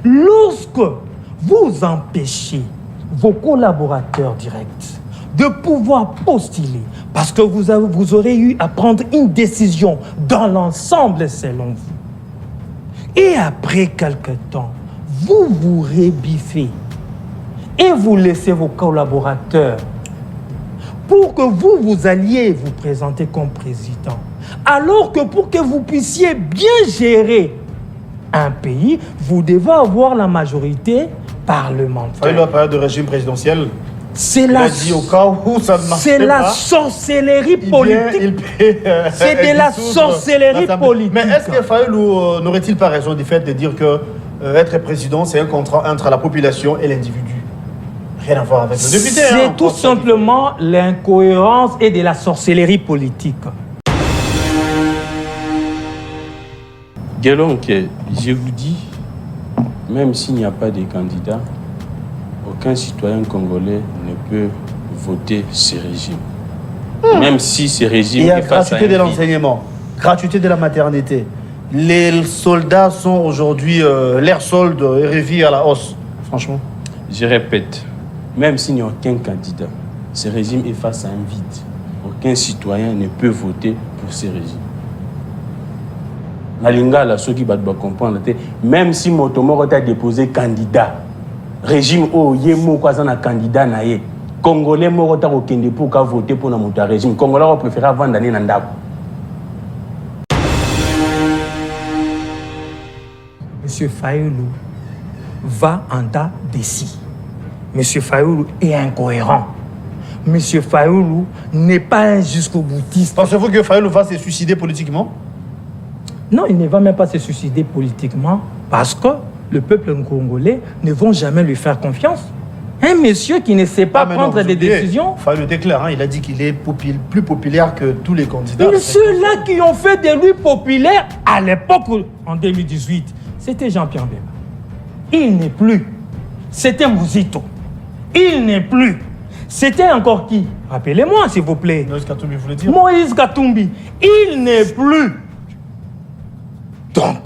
lorsque vous empêchez vos collaborateurs directs de pouvoir postuler, parce que vous aurez eu à prendre une décision dans l'ensemble selon vous. Et après quelque temps, vous vous rébiffez et vous laissez vos collaborateurs pour que vous alliez vous présenter comme président. Alors que pour que vous puissiez bien gérer un pays, vous devez avoir la majorité parlementaire. Il y a pas de régime présidentiel. C'est la sorcellerie politique. C'est de la sorcellerie politique. Mais est-ce que Fayoulou n'aurait-il pas raison du fait de dire que être président, c'est un contrat entre la population et l'individu? Rien à voir avec le député. C'est tout simplement l'incohérence et de la sorcellerie politique. Guélonque, je vous dis, même s'il n'y a pas de candidat, aucun citoyen congolais ne peut voter ce régime. Même si ce régime est face à gratuité de l'enseignement, gratuité de la maternité. Les soldats sont aujourd'hui, l'air solde est revu à la hausse, franchement. Je répète, même s'il n'y a aucun candidat, ce régime est face à un vide. Aucun citoyen ne peut voter pour ce régime. Nalinga, là, ceux qui vont comprendre, même si Motomoro a déposé candidat, régime o yemo kwa na candidat na ye congolais moko ta ko kende pour ka voter pour na moto régime congolais va préférer vendre na ndako. Monsieur Fayoulou va en tas d'ici. Monsieur Fayoulou est incohérent. Monsieur Fayoulou n'est pas un jusqu'au boutiste. Pensez-vous que Fayoulou va se suicider politiquement? Non, il ne va même pas se suicider politiquement parce que le peuple congolais ne vont jamais lui faire confiance. Un monsieur qui ne sait pas prendre des décisions. Fayoulou était clair, il a dit qu'il est plus populaire que tous les candidats. Mais ceux-là qui ont fait de lui populaire à l'époque, en 2018, c'était Jean-Pierre Bemba. Il n'est plus. C'était Mouzito. Il n'est plus. C'était encore qui? Rappelez-moi, s'il vous plaît. Moïse Katumbi, vous voulez dire? Moïse Katumbi. Il n'est plus. Donc,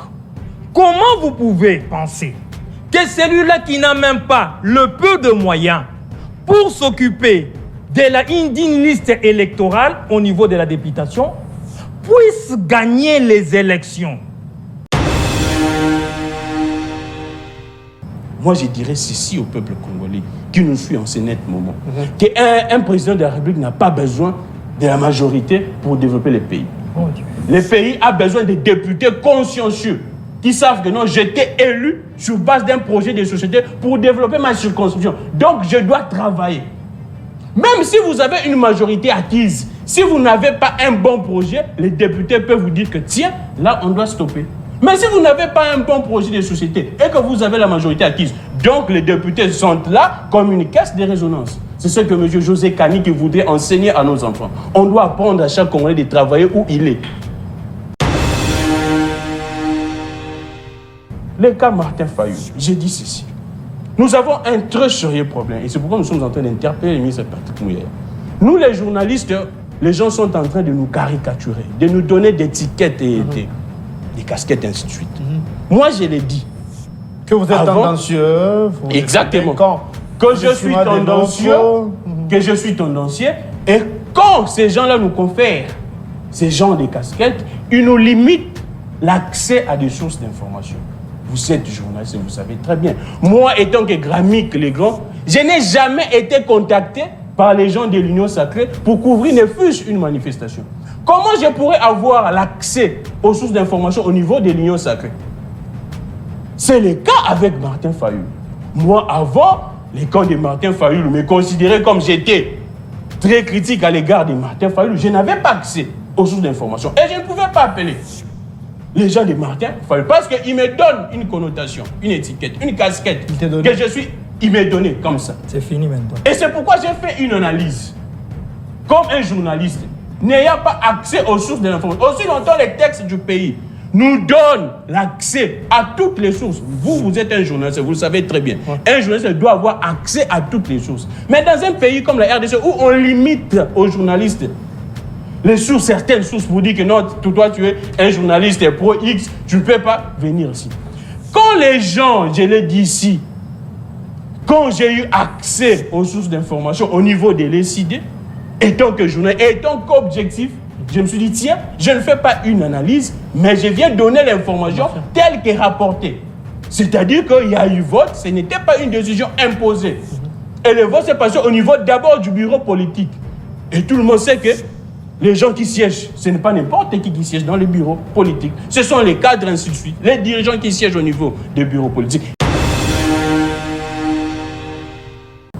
comment vous pouvez penser que celui-là qui n'a même pas le peu de moyens pour s'occuper d'une liste électorale au niveau de la députation puisse gagner les élections? Moi, je dirais ceci au peuple congolais qui nous suit en ce net moment. Qu'un président de la République n'a pas besoin de la majorité pour développer le pays. Oh, le pays a besoin de députés consciencieux qui savent que non, j'étais élu sur base d'un projet de société pour développer ma circonscription. Donc, je dois travailler. Même si vous avez une majorité acquise, si vous n'avez pas un bon projet, les députés peuvent vous dire que tiens, là, on doit stopper. Mais si vous n'avez pas un bon projet de société et que vous avez la majorité acquise, donc les députés sont là comme une caisse de résonance. C'est ce que M. José Kani qui voudrait enseigner à nos enfants. On doit apprendre à chaque Congolais de travailler où il est. Le cas Martin Fayulu, j'ai dit ceci. Nous avons un très sérieux problème et c'est pourquoi nous sommes en train d'interpeller le ministre Patrick Muyaya. Nous, les journalistes, les gens sont en train de nous caricaturer, de nous donner des étiquettes et des casquettes, ainsi de suite. Moi, je l'ai dit. Que vous êtes tendancieux. Exactement. Que je suis tendancieux, et quand ces gens-là nous confèrent ces gens de casquettes, ils nous limitent l'accès à des sources d'information. Vous êtes journaliste, vous savez très bien. Moi, étant que Gramic les grands, je n'ai jamais été contacté par les gens de l'Union Sacrée pour couvrir ne fût-ce une manifestation. Comment je pourrais avoir l'accès aux sources d'information au niveau de l'Union Sacrée? C'est le cas avec Martin Fayulu. Moi, avant, les camps de Martin Fayulu me considéraient comme j'étais très critique à l'égard de Martin Fayulu. Je n'avais pas accès aux sources d'information et je ne pouvais pas appeler les gens de Martin Fayulu parce qu'ils me donnent une connotation, une étiquette, une casquette que je suis, il m'est donné comme ça. C'est fini maintenant. Et c'est pourquoi j'ai fait une analyse. Comme un journaliste, n'ayant pas accès aux sources de l'information, aussi longtemps les textes du pays nous donnent l'accès à toutes les sources. Vous êtes un journaliste, vous le savez très bien. Un journaliste doit avoir accès à toutes les sources. Mais dans un pays comme la RDC, où on limite aux journalistes les sources, certaines sources pour dire que non, toi tu es un journaliste pro X, tu ne peux pas venir ici. Quand les gens, je l'ai dit ici, quand j'ai eu accès aux sources d'information au niveau de l'ECD, étant que journaliste, étant qu'objectif, je me suis dit, tiens, je ne fais pas une analyse, mais je viens donner l'information telle qu'est rapportée. C'est-à-dire qu'il y a eu vote, ce n'était pas une décision imposée. Et le vote s'est passé au niveau d'abord du bureau politique. Et tout le monde sait que les gens qui siègent, ce n'est pas n'importe qui siège dans les bureaux politiques. Ce sont les cadres, ainsi de suite. Les dirigeants qui siègent au niveau des bureaux politiques.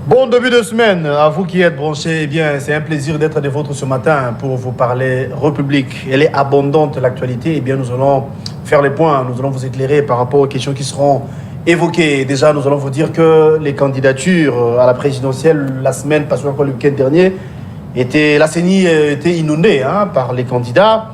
Bon début de semaine, à vous qui êtes branchés, eh bien, c'est un plaisir d'être des vôtres ce matin pour vous parler République. Elle est abondante, l'actualité. Eh bien, nous allons faire les points, nous allons vous éclairer par rapport aux questions qui seront évoquées. Déjà, nous allons vous dire que les candidatures à la présidentielle, la semaine passée, encore le week-end dernier, la CENI était inondée par les candidats.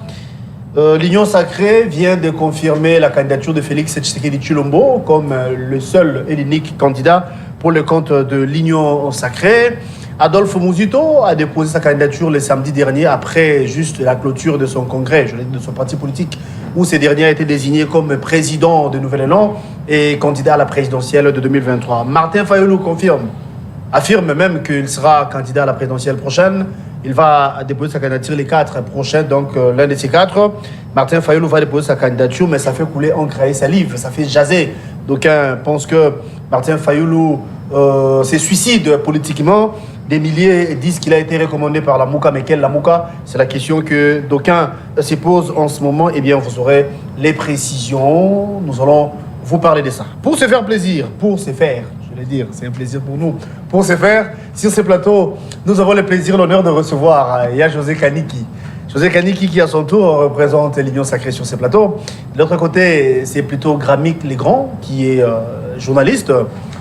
L'Union sacrée vient de confirmer la candidature de Félix Tshisekedi Tshilombo comme le seul et l'unique candidat pour le compte de l'Union sacrée. Adolphe Muzito a déposé sa candidature le samedi dernier après juste la clôture de son congrès, de son parti politique, où ce dernier a été désigné comme président de Nouvel Élan et candidat à la présidentielle de 2023. Martin Fayulu affirme même qu'il sera candidat à la présidentielle prochaine. Il va déposer sa candidature les 4 prochains, donc l'un de ces 4. Martin Fayulu va déposer sa candidature, mais ça fait couler encre et salive, ça fait jaser. D'aucuns pensent que Martin Fayulu se suicide politiquement. Des milliers disent qu'il a été recommandé par la Mouka, mais quelle la Mouka? C'est la question que d'aucuns se posent en ce moment. Eh bien, vous aurez les précisions. Nous allons vous parler de ça. Pour se faire plaisir, c'est un plaisir pour nous. Pour ce faire, sur ce plateau, nous avons le plaisir, l'honneur de recevoir José Kaniki. José Kaniki qui, à son tour, représente l'Union sacrée sur ce plateau. De l'autre côté, c'est plutôt Gramic Legrand, qui est journaliste,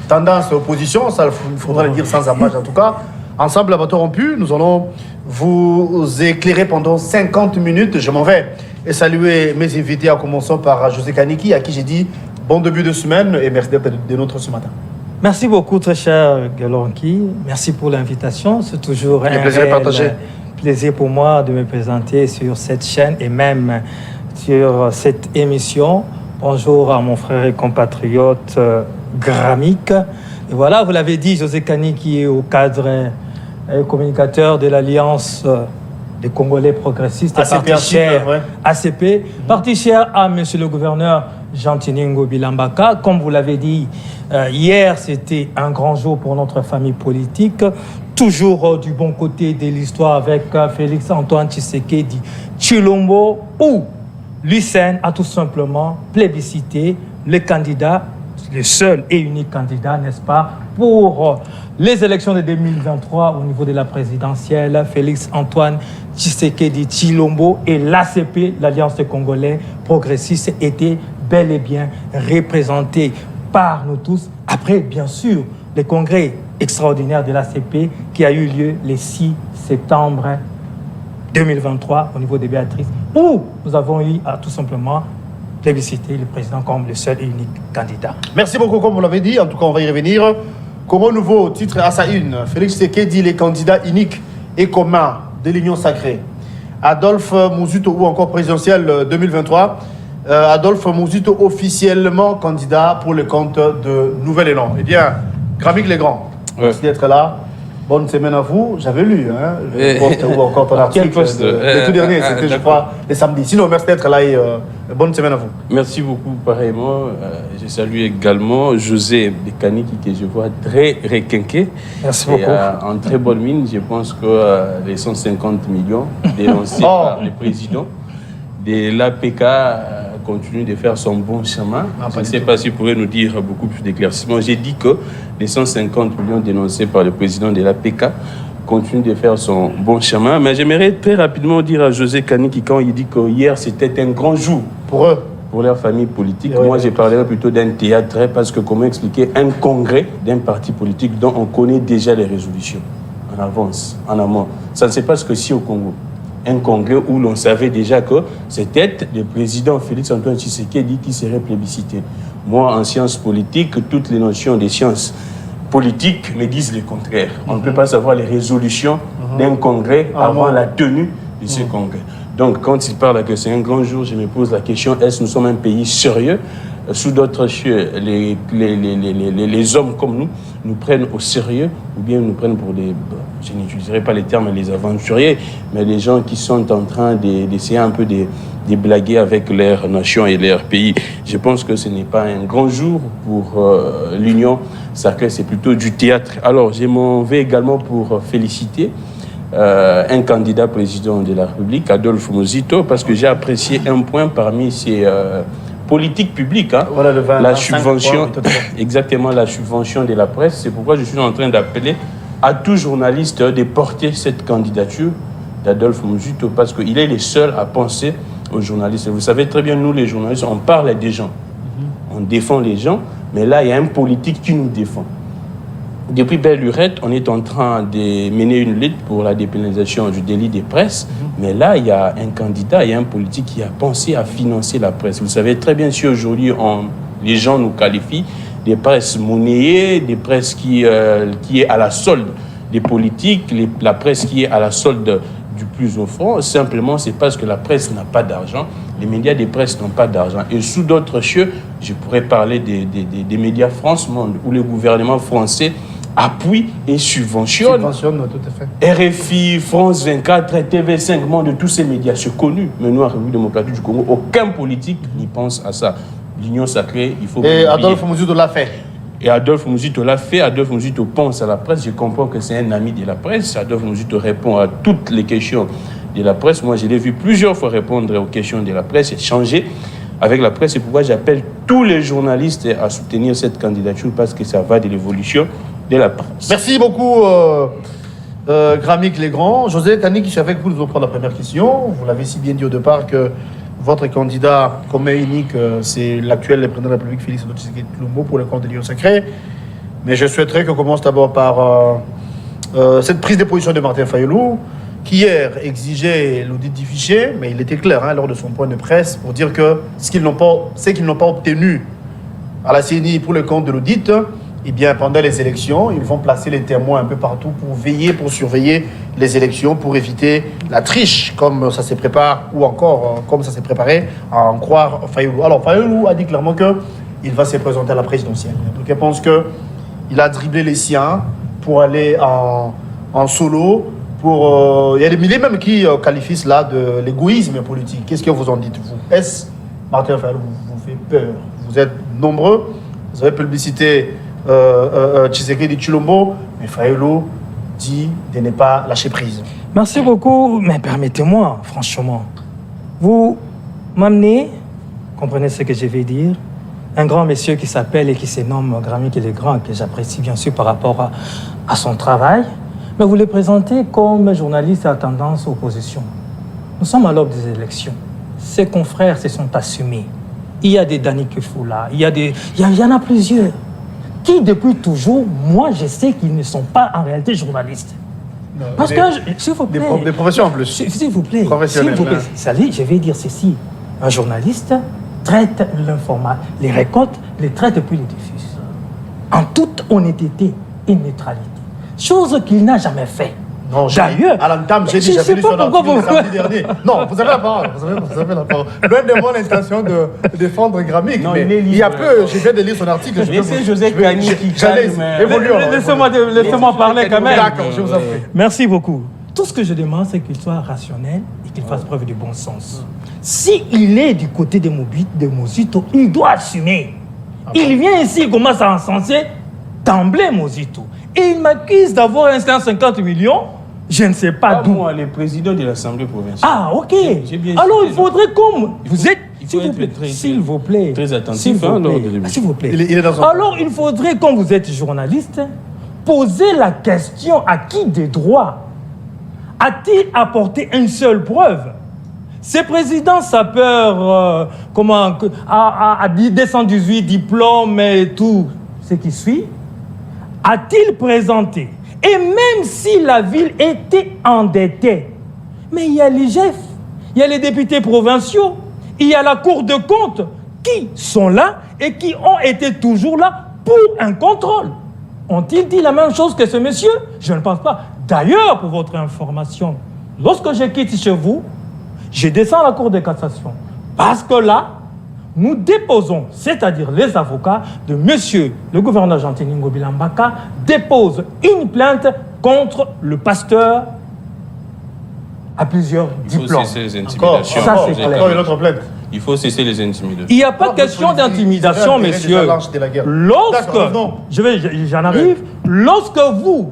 tendance opposition, ça il faudra le dire sans ambages en tout cas. Ensemble, à bateau rompu, nous allons vous éclairer pendant 50 minutes. Je m'en vais et saluer mes invités, en commençant par José Kaniki, à qui j'ai dit bon début de semaine et merci d'être des nôtres ce matin. Merci beaucoup, très cher Galonki. Merci pour l'invitation. C'est toujours un plaisir pour moi de me présenter sur cette chaîne et même sur cette émission. Bonjour à mon frère et compatriote Gramic. Et voilà, vous l'avez dit, José Kaniki qui est au cadre communicateur de l'Alliance des Congolais progressistes, ACP, parti cher, ACP, parti cher à monsieur le gouverneur Jean-Tiningo Bilambaka. Comme vous l'avez dit, hier, c'était un grand jour pour notre famille politique. Toujours du bon côté de l'histoire avec Félix Antoine Tshisekedi Tshilombo, où l'UCN a tout simplement plébiscité le candidat, le seul et unique candidat, n'est-ce pas, pour les élections de 2023 au niveau de la présidentielle, Félix Antoine Tshisekedi Tshilombo, et l'ACP, l'Alliance des Congolais progressistes, était bel et bien représentés par nous tous. Après, bien sûr, le congrès extraordinaire de l'ACP qui a eu lieu le 6 septembre 2023 au niveau de Béatrice, où nous avons eu à tout simplement plébisciter le président comme le seul et unique candidat. Merci beaucoup, comme vous l'avez dit. En tout cas, on va y revenir. Comme nouveau titre à sa une, Félix Tshisekedi, les candidats uniques et communs de l'Union sacrée. Adolphe Muzito, ou encore présidentielle 2023. Adolphe Muzito officiellement candidat pour le compte de Nouvel Élan. Eh bien, Gramic Legrand, merci d'être là. Bonne semaine à vous. J'avais lu le poste ou encore ton article. Le tout dernier, c'était je crois le samedi. Sinon, merci d'être là et bonne semaine à vous. Merci beaucoup, pareillement. Je salue également José Kaniki, que je vois très requinqué. Merci beaucoup. En très bonne mine, je pense que les 150 millions dénoncés par le président de l'APK continue de faire son bon chemin. Je ne sais pas s'il pourrait nous dire beaucoup plus d'éclaircissements. J'ai dit que les 150 millions dénoncés par le président de l'APK continuent de faire son bon chemin. Mais j'aimerais très rapidement dire à José Kaniki, quand il dit que hier c'était un grand jour pour eux, pour leur famille politique, moi je parlerais plutôt d'un théâtre, parce que comment expliquer un congrès d'un parti politique dont on connaît déjà les résolutions en avance, en amont. Ça ne se passe que si au Congo. Un congrès où l'on savait déjà que c'était le président Félix Antoine Tshisekedi qui serait plébiscité. Moi, en sciences politiques, toutes les notions des sciences politiques me disent le contraire. On ne peut pas savoir les résolutions d'un congrès avant la tenue de ce congrès. Donc, quand il parle que c'est un grand jour, je me pose la question, est-ce que nous sommes un pays sérieux? sous d'autres cieux, les hommes comme nous prennent au sérieux, ou bien nous prennent pour des, je n'utiliserai pas les termes les aventuriers, mais les gens qui sont en train d'essayer un peu de blaguer avec leur nation et leur pays. Je pense que ce n'est pas un grand jour pour l'Union sacrée, c'est plutôt du théâtre. Alors, je m'en vais également pour féliciter un candidat président de la République, Adolphe Muzito, parce que j'ai apprécié un point parmi ses politiques publiques. Hein, voilà, la subvention, exactement, la subvention de la presse. C'est pourquoi je suis en train d'appeler à tout journaliste de porter cette candidature d'Adolphe Muzito, parce qu'il est le seul à penser aux journalistes. Vous savez très bien, nous les journalistes, on parle des gens, on défend les gens, mais là, il y a un politique qui nous défend. Depuis belle lurette, on est en train de mener une lutte pour la dépénalisation du délit des presses, mais là, il y a un candidat, il y a un politique qui a pensé à financer la presse. Vous savez très bien, si aujourd'hui, les gens nous qualifient des presses monnayées, des presses qui est à la solde des politiques, la presse qui est à la solde du plus offrant, simplement, c'est parce que la presse n'a pas d'argent. Les médias des presses n'ont pas d'argent. Et sous d'autres cieux, je pourrais parler des médias France Monde, où le gouvernement français appuie et subventionne. Subventionne, tout à fait. RFI, France 24, TV5 Monde, tous ces médias, c'est connu. Mais nous, en République démocratique du Congo, aucun politique n'y pense à ça. L'Union sacrée, il faut... Et Adolphe Muzito l'a fait. Et Adolphe Muzito l'a fait. Adolphe Muzito pense à la presse. Je comprends que c'est un ami de la presse. Adolphe Muzito répond à toutes les questions de la presse. Moi, je l'ai vu plusieurs fois répondre aux questions de la presse et changer avec la presse. C'est pourquoi j'appelle tous les journalistes à soutenir cette candidature, parce que ça va de l'évolution de la presse. Merci beaucoup, Gramic Legrand. José Tani, qui est avec vous, nous allons prendre la première question. Vous l'avez si bien dit au départ que votre candidat commun unique, c'est l'actuel président de la République, Félix Tshisekedi Tshilombo, pour le compte de l'Union sacrée. Mais je souhaiterais qu'on commence d'abord par cette prise de position de Martin Fayulu, qui hier exigeait l'audit du fichier, mais il était clair lors de son point de presse pour dire que ce qu'ils n'ont pas obtenu à la CENI pour le compte de l'audit, eh bien, pendant les élections, ils vont placer les témoins un peu partout pour veiller, pour surveiller les élections, pour éviter la triche, comme ça se prépare, ou encore comme ça s'est préparé, à en croire Fayulu. Alors, Fayulu a dit clairement qu'il va se présenter à la présidentielle. Donc, je pense qu'il a dribblé les siens pour aller en solo. Il y a des milliers même qui qualifient cela de l'égoïsme politique. Qu'est-ce que vous en dites, vous? Est-ce, Martin Fayulu, vous fait peur? Vous êtes nombreux, vous avez publicité Tshisekedi Tshilombo, mais Fayulu dit de ne pas lâcher prise. Merci beaucoup, mais permettez-moi, franchement, vous m'amenez, comprenez ce que je vais dire, un grand monsieur qui s'appelle et qui se nomme Gramic Legrand, que j'apprécie bien sûr par rapport à son travail, mais vous le présentez comme journaliste à tendance opposition. Nous sommes à l'aube des élections. Ses confrères se sont assumés. Il y a des Dani Kefoula, il y en a plusieurs, qui depuis toujours, moi je sais qu'ils ne sont pas en réalité journalistes. Non, parce que, s'il vous plaît... Des professions en plus. S'il vous plaît, Professionnels. je vais dire ceci. Un journaliste traite les récoltes, les traite et puis les diffuse. En toute honnêteté et neutralité. Chose qu'il n'a jamais fait. Non, d'ailleurs, à l'entame, j'ai dit, j'avais lu son article le samedi dernier. Non, vous avez la parole. Vous avez la parole. Loin de moi l'intention de défendre Gramic. Non, mais il y a peu, je viens de lire son article. Laissez José Tani qui j'allais évoluer. Laissez-moi parler quand même. D'accord, je vous en prie. Merci beaucoup. Tout ce que je demande, c'est qu'il soit rationnel et qu'il fasse preuve de bon sens. S'il est du côté de Muzito, il doit assumer. Il vient ici, il commence à encenser d'emblée Muzito. Et il m'accuse d'avoir un 150 millions. Je ne sais pas d'où. Moi, le président de l'Assemblée provinciale. Ah, ok. Alors, il faudrait comme... Vous êtes... S'il vous plaît. Très attentif. S'il vous plaît. Il est dans son... Alors, il faudrait, comme vous êtes journaliste, poser la question à qui des droits a-t-il apporté une seule preuve? Ce président sapeur, a 218 diplômes et tout ce qui suit, a-t-il présenté? Et même si la ville était endettée, mais il y a les chefs, il y a les députés provinciaux, il y a la Cour de compte qui sont là et qui ont été toujours là pour un contrôle. Ont-ils dit la même chose que ce monsieur? Je ne pense pas. D'ailleurs, pour votre information, lorsque je quitte chez vous, je descends à la Cour de cassation. Parce que là, nous déposons, c'est-à-dire les avocats de monsieur le gouverneur Jean-Denis Ngobila Mbaka, déposent une plainte contre le pasteur à plusieurs diplômes. Il faut cesser les intimidations. Ça, c'est clair. Encore une autre plainte. Il faut cesser les intimidations. Il n'y a pas question d'intimidation, messieurs. J'en arrive. Lorsque vous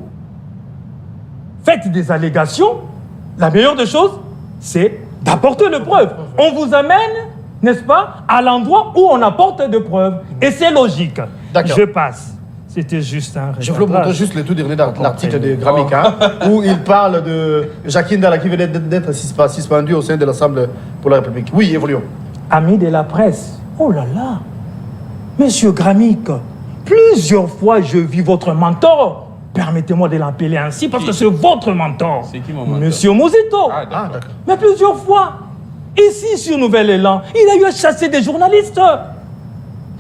faites des allégations, la meilleure des choses, c'est d'apporter les preuves. On vous amène, n'est-ce pas, à l'endroit où on apporte des preuves. Et c'est logique. Je passe. C'était juste un Je vous montre juste le tout dernier l'article de Gramika, où il parle de Jacqueline Dalla qui venait d'être suspendue au sein de l'Assemblée pour la République. Oui, évoluons. Amis de la presse, oh là là, monsieur Gramik, plusieurs fois je vis votre mentor. Permettez-moi de l'appeler ainsi parce que c'est votre mentor. C'est qui mon mentor? Monsieur Mozito. Ah, d'accord. Mais plusieurs fois, ici sur Nouvel Élan, il a eu à chasser des journalistes.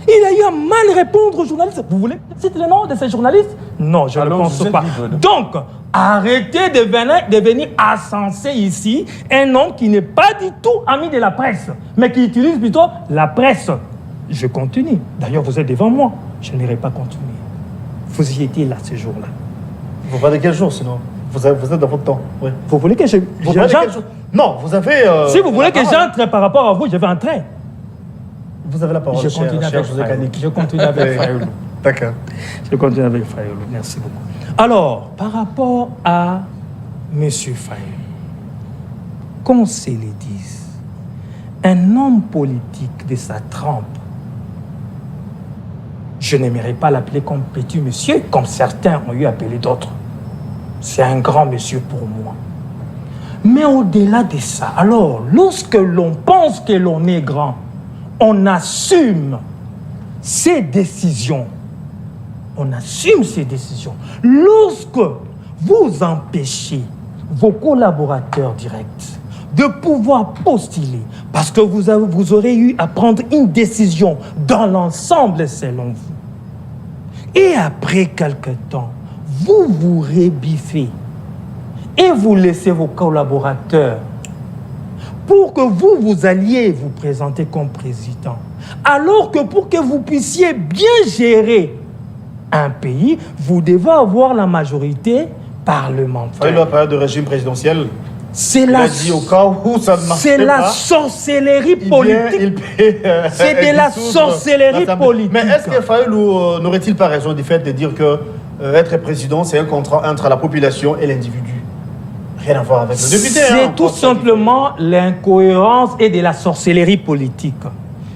Il a eu à mal répondre aux journalistes. Vous voulez citer le nom de ces journalistes? Non, je ne pense pas. Donc, arrêtez de venir ascenser ici un homme qui n'est pas du tout ami de la presse, mais qui utilise plutôt la presse. Je continue. D'ailleurs, vous êtes devant moi. Je n'irai pas continuer. Vous y étiez là ce jour-là. Vous parlez de quel jour sinon vous êtes dans votre temps. Oui. Vous voulez que je... Non, vous avez... si vous voulez que j'entre par rapport à vous, je vais entrer. Vous avez la parole, Je continue avec Fayoulou. Je continue avec Fayoulou. D'accord. Je continue avec Fayoulou. Merci beaucoup. Alors, par rapport à M. Fayoulou, qu'on se le dise, un homme politique de sa trempe, je n'aimerais pas l'appeler comme petit monsieur, comme certains ont eu appelé d'autres. C'est un grand monsieur pour moi. Mais au-delà de ça, alors, lorsque l'on pense que l'on est grand, on assume ses décisions. On assume ses décisions. Lorsque vous empêchez vos collaborateurs directs de pouvoir postuler, parce que vous aurez eu à prendre une décision dans l'ensemble selon vous, et après quelque temps, vous vous rébiffez et vous laissez vos collaborateurs pour que vous alliez vous présenter comme président. Alors que pour que vous puissiez bien gérer un pays, vous devez avoir la majorité parlementaire. Il y a pas de régime présidentiel. C'est la sorcellerie politique. C'est de la sorcellerie politique. Mais est-ce que Fayoulou n'aurait-il pas raison du fait de dire que être président, c'est un contrat entre la population et l'individu? Rien à voir avec le député. C'est tout simplement l'incohérence et de la sorcellerie politique.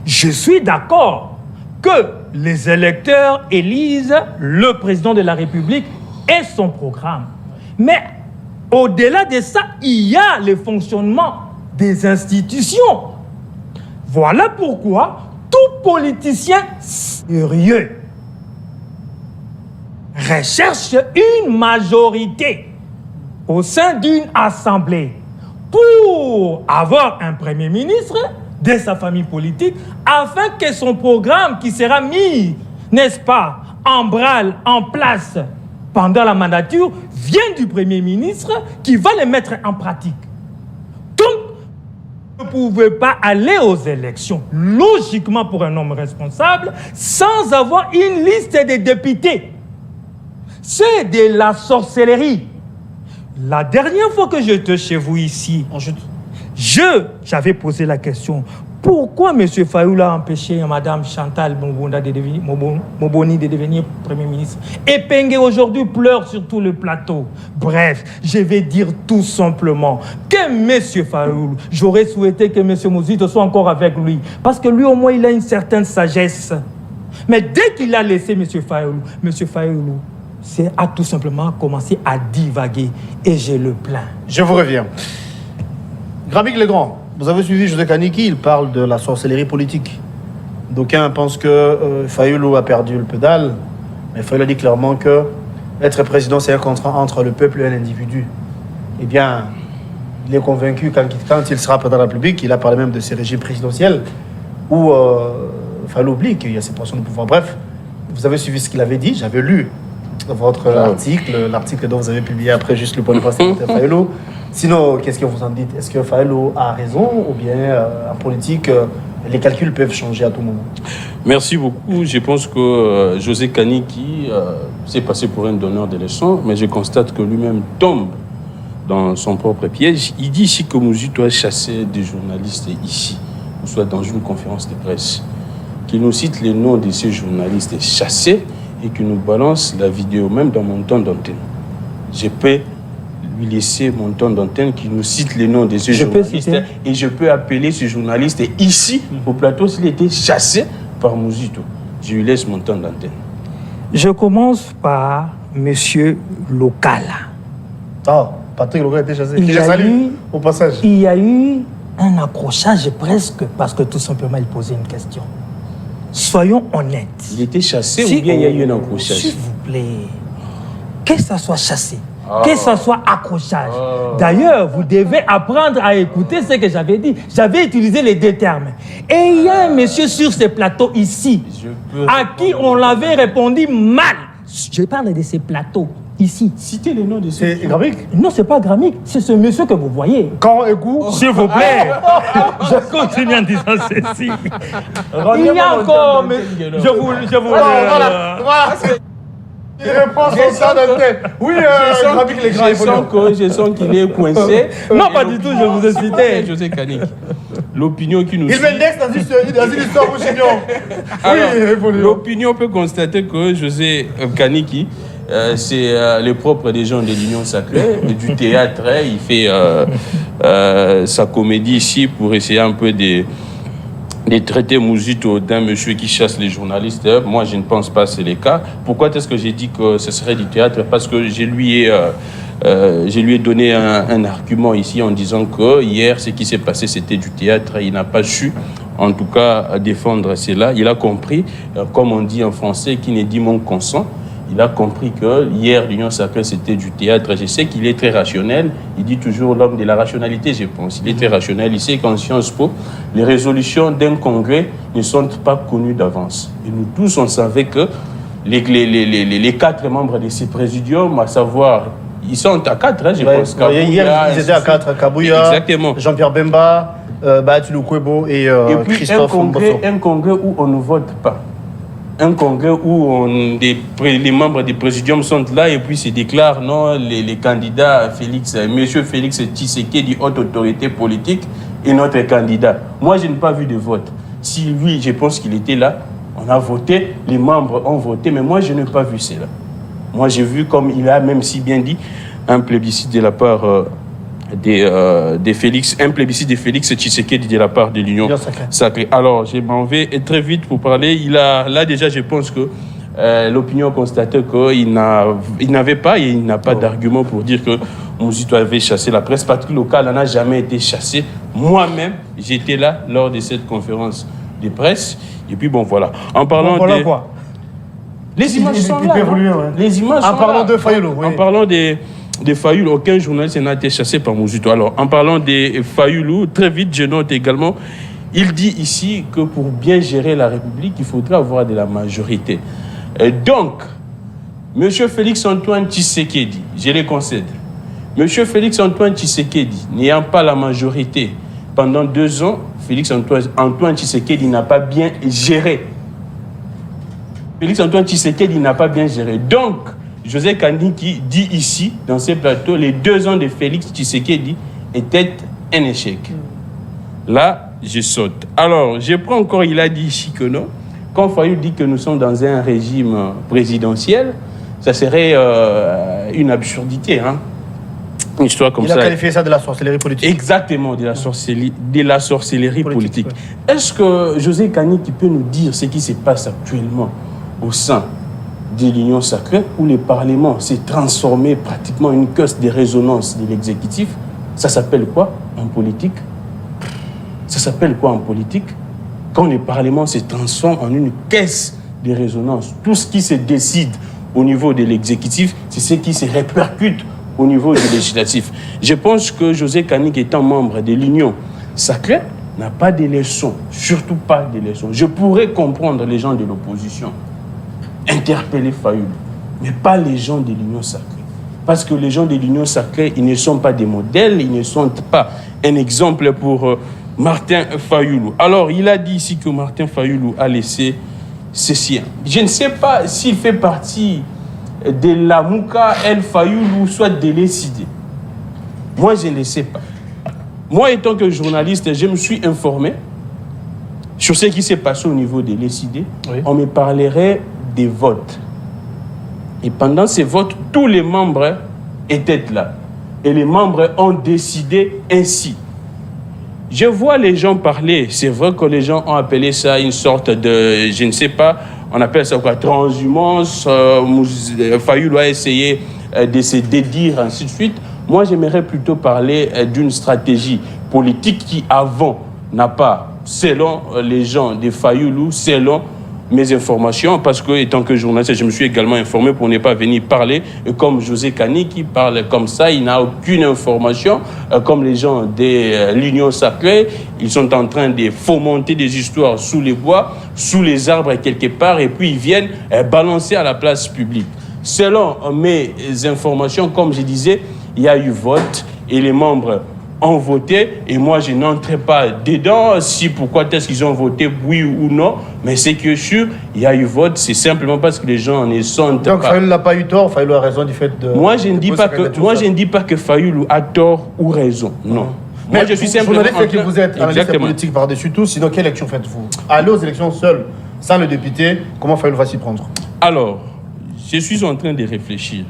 Je suis d'accord que les électeurs élisent le président de la République et son programme. Mais au-delà de ça, il y a le fonctionnement des institutions. Voilà pourquoi tout politicien sérieux recherche une majorité au sein d'une assemblée pour avoir un premier ministre de sa famille politique afin que son programme qui sera mis, n'est-ce pas, en branle, en place pendant la mandature, vienne du premier ministre qui va le mettre en pratique. Donc, vous ne pouvez pas aller aux élections, logiquement pour un homme responsable, sans avoir une liste de députés. C'est de la sorcellerie. La dernière fois que j'étais chez vous ici, j'avais posé la question, pourquoi M. Fayoulou a empêché Mme Chantal Moboni de devenir Premier ministre? Et Pengue aujourd'hui pleure sur tout le plateau. Bref, je vais dire tout simplement que M. Fayoulou, j'aurais souhaité que M. Mozito soit encore avec lui, parce que lui au moins il a une certaine sagesse. Mais dès qu'il a laissé M. Fayoulou, a tout simplement commencé à divaguer et je le plains. Je vous reviens. Gramik Legrand, vous avez suivi José Kaniki, il parle de la sorcellerie politique. D'aucuns pensent que Fayoulou a perdu le pédale, mais Fayoulou dit clairement que être président, c'est un contrat entre le peuple et un individu. Eh bien, il est convaincu quand il sera président de la République, il a parlé même de ces régimes présidentiels, où Fayoulou oublie qu'il y a ces portions de pouvoir. Bref, vous avez suivi ce qu'il avait dit, j'avais lu votre l'article dont vous avez publié après juste le point de presse de Fayoulou. Sinon, qu'est-ce que vous en dites? Est-ce que Fayoulou a raison ou bien en politique, les calculs peuvent changer à tout moment. Merci beaucoup. Je pense que José Kaniki s'est passé pour un donneur de leçons, mais je constate que lui-même tombe dans son propre piège. Il dit ici que Mouzito a chassé des journalistes ici, ou soit dans une conférence de presse, qu'il nous cite les noms de ces journalistes chassés et qu'il nous balance la vidéo, même dans mon temps d'antenne. Je peux lui laisser mon temps d'antenne qui nous cite les noms de ces journalistes et je peux appeler ce journaliste ici au plateau s'il était chassé par Mouzito. Je lui laisse mon temps d'antenne. Je commence par Monsieur Lokala. Ah, Patrick Lokala a été chassé. Il y a eu un accrochage presque parce que tout simplement il posait une question. Soyons honnêtes. Il était chassé ou bien il y a eu un accrochage? S'il vous plaît, que ça soit chassé, que ça soit accrochage. D'ailleurs, vous devez apprendre à écouter ce que j'avais dit. J'avais utilisé les deux termes. Et il y a un monsieur sur ce plateau ici à qui on l'avait répondu mal. Je parle de ces plateaux ici. Citez les noms de ces. C'est Gramique? Non, c'est pas Gramique, c'est ce monsieur que vous voyez. Quand écoute? S'il vous plaît, je continue en disant ceci. Il y a encore, mais je vous. Voilà. Il répond son temps d'antenne. Oui, Gramique les grands. Je sens qu'il est coincé. Non, pas du tout, je vous ai cité. José Kaniki. L'opinion qui nous Il m'indexe dans une histoire où j'ignore. Oui, l'opinion peut constater que José Kaniki, c'est le propre des gens de l'Union Sacrée, du théâtre. Il fait sa comédie ici pour essayer un peu de traiter Mouzito d'un monsieur qui chasse les journalistes. Moi, je ne pense pas que c'est le cas. Pourquoi est-ce que j'ai dit que ce serait du théâtre? Parce que je lui ai donné un argument ici en disant que hier, ce qui s'est passé, c'était du théâtre. Il n'a pas su, en tout cas, défendre cela. Il a compris, comme on dit en français, qui ne dit mon consent. Il a compris que hier, l'Union Sacrée, c'était du théâtre. Je sais qu'il est très rationnel. Il dit toujours l'homme de la rationalité, je pense. Il est très rationnel. Il sait qu'en Sciences Po, les résolutions d'un congrès ne sont pas connues d'avance. Et nous tous, on savait que les 4 membres de ces présidiums, à savoir, ils sont à 4, je pense. Kabouya, hier, ils étaient à 4. Kabouya, exactement. Jean-Pierre Bemba, Baatulou Kwebo et puis Christophe Mbosso. Un congrès où on ne vote pas. Un congrès où les membres du présidium sont là et puis se déclarent non, les candidats monsieur Félix Tshisekedi, haute autorité politique, et notre candidat. Moi, je n'ai pas vu de vote. Si lui, je pense qu'il était là, on a voté, les membres ont voté, mais moi, je n'ai pas vu cela. Moi, j'ai vu, comme il a même si bien dit, un plébiscite de la part de Félix, un plébiscite de Félix Tshisekedi de la part de l'Union Sacrée. Alors, je m'en vais très vite pour parler. Là déjà, je pense que l'opinion constatait qu'il n'avait pas et il n'a pas d'argument pour dire que Mouzito avait chassé la presse. Patrick Lokala n'a jamais été chassé. Moi-même, j'étais là lors de cette conférence de presse. Et puis bon, voilà. En parlant voilà quoi. Les images sont là. Les images sont là. En parlant de Fayoulou. En parlant des Fayoulou, aucun journaliste n'a été chassé par Mouzito. Alors, en parlant des Fayoulou, très vite, je note également, il dit ici que pour bien gérer la République, il faudrait avoir de la majorité. Et donc, M. Félix-Antoine Tshisekedi, je le concède, M. Félix-Antoine Tshisekedi, n'ayant pas la majorité pendant 2 ans, Félix-Antoine Tshisekedi n'a pas bien géré. Félix-Antoine Tshisekedi n'a pas bien géré. Donc, José Kaniki dit ici, dans ces plateaux, les 2 ans de Félix Tshisekedi étaient un échec. Là, je saute. Alors, je prends encore, il a dit ici que non. Quand Fayoulou dit que nous sommes dans un régime présidentiel, ça serait une absurdité. Hein? Une histoire comme ça. Il a qualifié ça de la sorcellerie politique. Exactement, de la sorcellerie politique. Ouais. Est-ce que José Kaniki peut nous dire ce qui se passe actuellement au sein de l'Union Sacrée, où le Parlement s'est transformé pratiquement en une caisse de résonance de l'exécutif? Ça s'appelle quoi en politique? Ça s'appelle quoi en politique? Quand le Parlement se transforme en une caisse de résonance, tout ce qui se décide au niveau de l'exécutif, c'est ce qui se répercute au niveau du législatif. Je pense que José Kaniki, étant membre de l'Union Sacrée, n'a pas de leçons, surtout pas de leçons. Je pourrais comprendre les gens de l'opposition, interpeller Fayoulou, mais pas les gens de l'Union Sacrée. Parce que les gens de l'Union Sacrée, ils ne sont pas des modèles, ils ne sont pas un exemple pour Martin Fayoulou. Alors, il a dit ici que Martin Fayoulou a laissé ses siens. Je ne sais pas s'il fait partie de la Mouka El Fayoulou, soit de l'ECD. Moi, je ne le sais pas. Moi, étant que journaliste, je me suis informé sur ce qui s'est passé au niveau de l'ECD. Oui. On me parlerait des votes. Et pendant ces votes, tous les membres étaient là. Et les membres ont décidé ainsi. Je vois les gens parler. C'est vrai que les gens ont appelé ça une sorte de, je ne sais pas, on appelle ça quoi, transhumance. Fayoulou a essayé de se dédire, ainsi de suite. Moi, j'aimerais plutôt parler d'une stratégie politique qui, avant, n'a pas, selon les gens de Fayoulou, selon mes informations, parce que, étant que journaliste, je me suis également informé pour ne pas venir parler comme José Kani qui parle comme ça, il n'a aucune information, comme les gens de l'Union sacrée, ils sont en train de fomenter des histoires sous les bois, sous les arbres quelque part, et puis ils viennent balancer à la place publique. Selon mes informations, comme je disais, il y a eu vote et les membres ont voté et moi je n'entrais pas dedans si pourquoi est-ce qu'ils ont voté oui ou non, mais c'est que sûr il y a eu vote, c'est simplement parce que les gens ne sont pas. Donc Fayoulou n'a pas eu tort, Fayoulou a raison du fait de. Moi je ne dis pas que Fayoulou a tort ou raison, non. Mais moi je suis simplement que vous êtes analyste politique par-dessus tout, sinon quelle élection faites-vous? Aller aux élections seul, sans le député, comment Fayoulou va s'y prendre? Alors, je suis en train de réfléchir.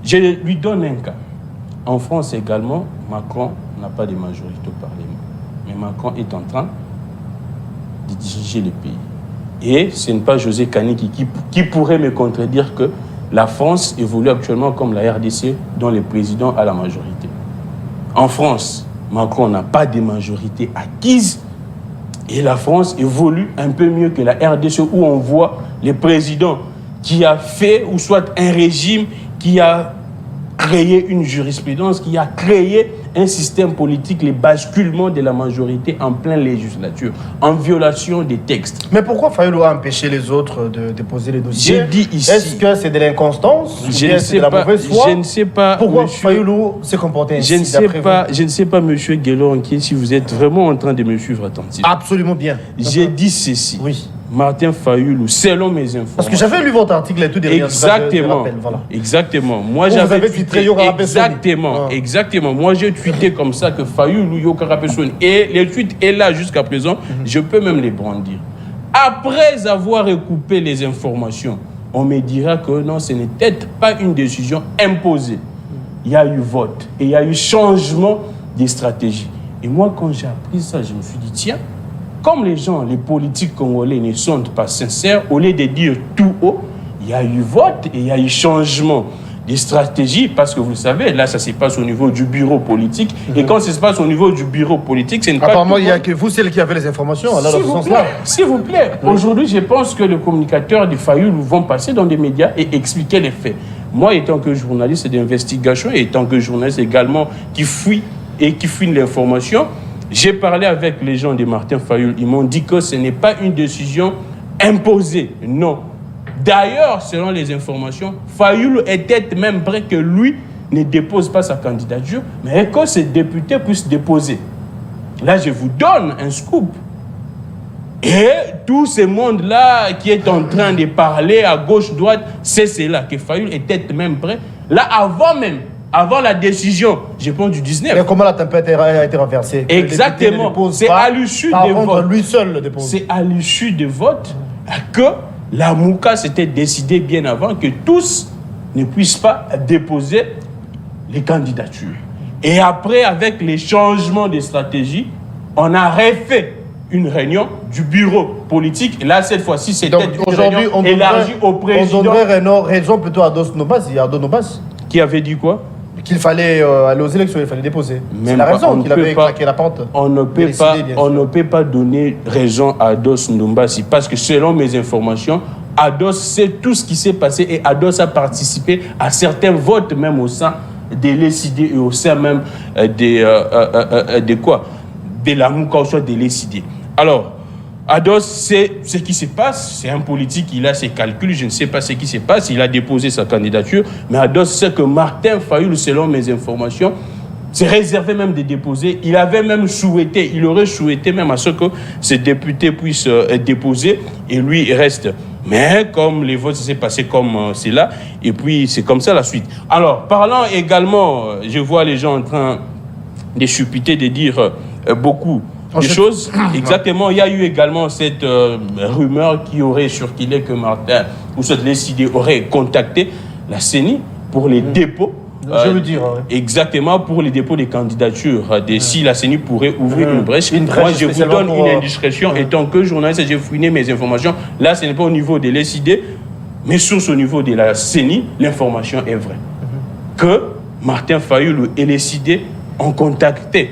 Je lui donne un cas. En France également, Macron n'a pas de majorité au Parlement. Mais Macron est en train de diriger le pays. Et ce n'est pas José Kani qui pourrait me contredire que la France évolue actuellement comme la RDC, dont le président a la majorité. En France, Macron n'a pas de majorité acquise. Et la France évolue un peu mieux que la RDC, où on voit le président qui a fait, ou soit un régime qui a créé une jurisprudence, qui a créé un système politique, le basculement de la majorité en pleine législature, en violation des textes. Mais pourquoi Fayoulou a empêché les autres de déposer les dossiers? J'ai dit ici... Est-ce que c'est de l'inconstance ou bien c'est de la mauvaise foi? Je ne sais pas... Pourquoi Fayoulou s'est comporté ainsi? Je ne sais pas, monsieur Guélon-Anquier, si vous êtes vraiment en train de me suivre attentivement. Absolument bien. J'ai dit ceci. Oui. Martin Fayoulou, selon mes informations. Parce que j'avais lu votre article et tout derrière. Exactement. Voilà. Exactement. Moi, vous j'avais avez titré Yokara Pessoani. Exactement. Exactement. Moi, j'ai tweeté comme ça que Fayoulou, Yokara Pessoani. Et le tweet est là jusqu'à présent. Je peux même les brandir. Après avoir recoupé les informations, on me dira que non, ce n'est peut-être pas une décision imposée. Il y a eu vote et il y a eu changement des stratégies. Et moi, quand j'ai appris ça, je me suis dit, tiens, comme les gens, les politiques congolais ne sont pas sincères, au lieu de dire tout haut, il y a eu vote et il y a eu changement des stratégies, parce que vous le savez, là, ça se passe au niveau du bureau politique. Et quand ça se passe au niveau du bureau politique, c'est pas... Apparemment, il n'y a que vous, celle qui avez les informations, alors dans ce sens-là. S'il vous plaît, aujourd'hui, je pense que les communicateurs de Fayoulou vont passer dans des médias et expliquer les faits. Moi, étant que journaliste d'investigation et étant que journaliste également qui fouille l'information, j'ai parlé avec les gens de Martin Fayoulou. Ils m'ont dit que ce n'est pas une décision imposée. Non. D'ailleurs, selon les informations, Fayoulou était même prêt que lui ne dépose pas sa candidature, mais que ses députés puissent déposer. Là, je vous donne un scoop. Et tout ce monde-là qui est en train de parler à gauche, droite, c'est cela, que Fayoulou était même prêt. Là, avant la décision, je pense du 19. Mais comment la tempête a été renversée? Exactement. C'est à l'issue des votes. Lui seul le dépose. C'est à l'issue des votes que la Mouka s'était décidée bien avant que tous ne puissent pas déposer les candidatures. Et après, avec les changements de stratégie, on a refait une réunion du bureau politique. Et là, cette fois-ci, c'était une réunion élargie au président. On donnerait raison plutôt à Ados Nobas. Qui avait dit quoi? Qu'il fallait aller aux élections, il fallait déposer. C'est la raison qu'il avait claqué la porte. On ne peut pas donner raison à Ados Ndombasi parce que selon mes informations, Ados sait tout ce qui s'est passé et Ados a participé à certains votes même au sein de l'ECD et au sein même de la Mouka, soit de l'ECD. Alors, Ados sait ce qui se passe, c'est un politique, il a ses calculs, je ne sais pas ce qui se passe, il a déposé sa candidature, mais Ados sait que Martin Fayoulou, selon mes informations, c'est réservé même de déposer. Il avait même souhaité, il aurait souhaité même à ce que ces députés puissent déposer et lui il reste. Mais comme les votes s'est passé comme c'est là, et puis c'est comme ça la suite. Alors, parlant également, je vois les gens en train de supputer, de dire beaucoup de choses. Exactement, il y a eu également cette rumeur qui aurait circulé que Martin Oussette Lessidé aurait contacté la CENI pour les dépôts. Je veux dire. Exactement, pour les dépôts des candidatures. Si la CENI pourrait ouvrir une brèche. Moi, je vous donne une indiscrétion. Étant que journaliste, j'ai fouiné mes informations. Là, ce n'est pas au niveau de l'ESID, mais source au niveau de la CENI, l'information est vraie. Que Martin Fayoulou et l'ESID ont contacté.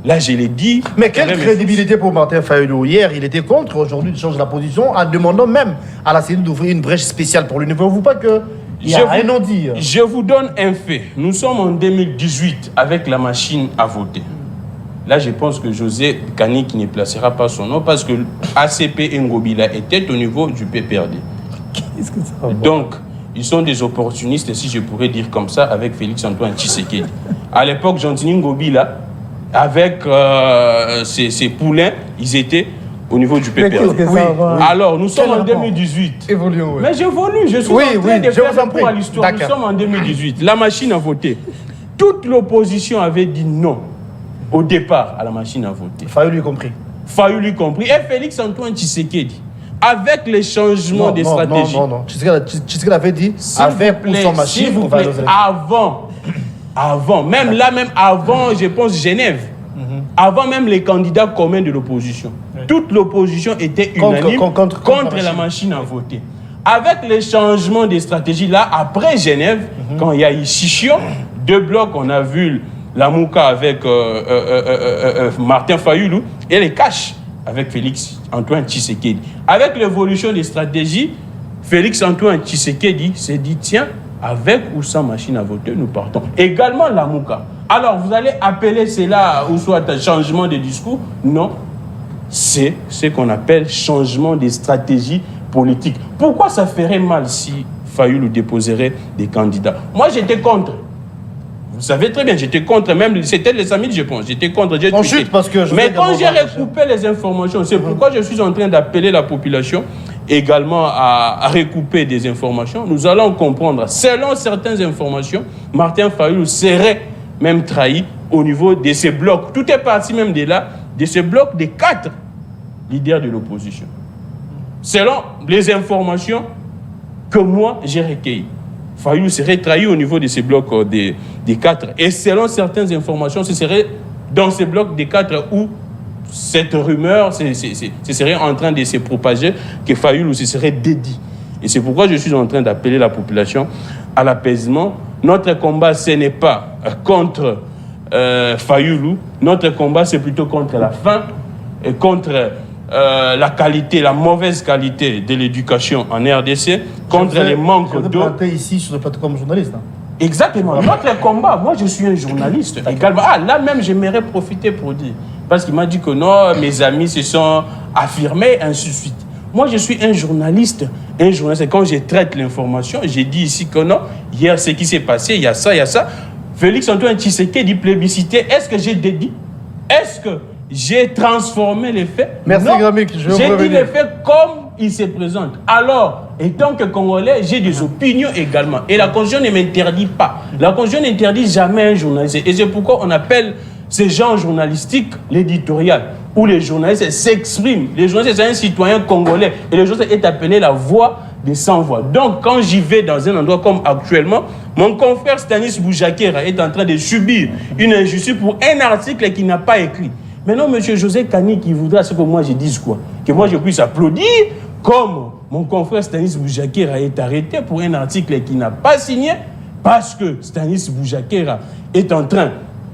Là, je l'ai dit. Mais quelle crédibilité pour Martin Fayoulou? Hier, il était contre. Aujourd'hui, il change la position en demandant même à la CENI d'ouvrir une brèche spéciale pour lui. Ne voyez-vous pas que... Je vous donne un fait. Nous sommes en 2018 avec la machine à voter. Là, je pense que José Kani qui ne placera pas son nom parce que ACP Ngobila était au niveau du PPRD. Qu'est-ce que ça va? Donc, ils sont des opportunistes, si je pourrais dire comme ça, avec Félix-Antoine Tshisekedi. À l'époque, Jean-Tini Ngobila, avec ses poulains, ils étaient au niveau du PPRD. Alors, nous sommes en 2018. Évoluons, oui. Mais j'évolue, je suis en train de faire un point à l'histoire. Nous sommes en 2018. La machine à voter. Toute l'opposition avait dit non au départ à la machine à voter. Fayoulou compris. Fayoulou compris. Et Félix-Antoine Tshisekedi, avec les changements des stratégies. Non. Tshisekedi avait dit avec ou sans machine, vous plaît, avant, même avant, je pense, Genève. Avant même les candidats communs de l'opposition. Toute l'opposition était unanime contre la machine à voter. Avec les changements des stratégies, là, après Genève, quand il y a eu scission, deux blocs, on a vu la Mouka avec Martin Fayoulou et les Caches avec Félix-Antoine Tshisekedi. Avec l'évolution des stratégies, Félix-Antoine Tshisekedi s'est dit, tiens, avec ou sans machine à voter, nous partons. Également la Mouka. Alors, vous allez appeler cela ou soit un changement de discours? Non. C'est ce qu'on appelle changement de stratégie politique. Pourquoi ça ferait mal si Fayoulou déposerait des candidats? Moi, j'étais contre. Vous savez très bien, j'étais contre. Même, c'était les amis, je pense. J'étais contre. Mais quand j'ai recoupé les informations, c'est pourquoi je suis en train d'appeler la population également à recouper des informations. Nous allons comprendre. Selon certaines informations, Martin Fayoulou serait même trahi au niveau de ces blocs. Tout est parti même de là, de ce bloc des 4 leaders de l'opposition. Selon les informations que moi j'ai recueillies, Fayoulou serait trahi au niveau de ces blocs des 4. Et selon certaines informations, ce serait dans ces blocs des 4 où cette rumeur ce serait en train de se propager que Fayoulou se serait dédié. Et c'est pourquoi je suis en train d'appeler la population à l'apaisement. Notre combat, ce n'est pas contre Fayoulou. Notre combat, c'est plutôt contre la faim et contre la qualité, la mauvaise qualité de l'éducation en RDC, contre les manques d'eau. Vous êtes ici sur le plateau comme journaliste. Exactement. Notre combat, moi je suis un journaliste également. Ah, là même, j'aimerais profiter pour dire. Parce qu'il m'a dit que non, mes amis se sont affirmés, ainsi de suite. Moi, je suis un journaliste. Un journaliste, quand je traite l'information, j'ai dit ici que non, hier, ce qui s'est passé, il y a ça, il y a ça. Félix-Antoine Tshisekedi plébiscité, est-ce que j'ai dédié? Est-ce que j'ai transformé les faits? Merci, Gramik. J'ai dit les faits comme ils se présentent. Alors, étant que Congolais, j'ai des opinions également. Et la Constitution ne m'interdit pas. La Constitution n'interdit jamais un journaliste. Et c'est pourquoi on appelle ces genres journalistiques l'éditorial, où les journalistes s'expriment. Les journalistes, c'est un citoyen congolais. Et le journaliste est appelé la voix des sans-voix. Donc, quand j'y vais dans un endroit comme actuellement, mon confrère Stanis Boujakera est en train de subir une injustice pour un article qu'il n'a pas écrit. Maintenant, M. José Kani qui voudra ce que moi je dise quoi? Que moi je puisse applaudir comme mon confrère Stanis Boujakera est arrêté pour un article qu'il n'a pas signé parce que Stanis Boujakera est en train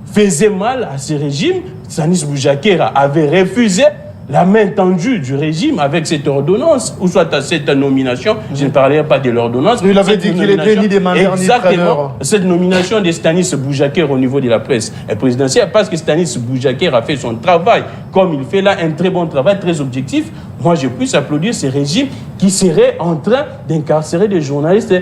faisait mal à ce régime. Stanis Boujakera avait refusé la main tendue du régime avec cette ordonnance, ou soit à cette nomination. Je ne parlerai pas de l'ordonnance. Il avait dit qu'il était ni des mandats ni exactement, cette nomination de Stanis Boujakera au niveau de la presse est présidentielle parce que Stanis Boujakera a fait son travail comme il fait là, un très bon travail, très objectif. Moi, je puisse applaudir ce régime qui serait en train d'incarcérer des journalistes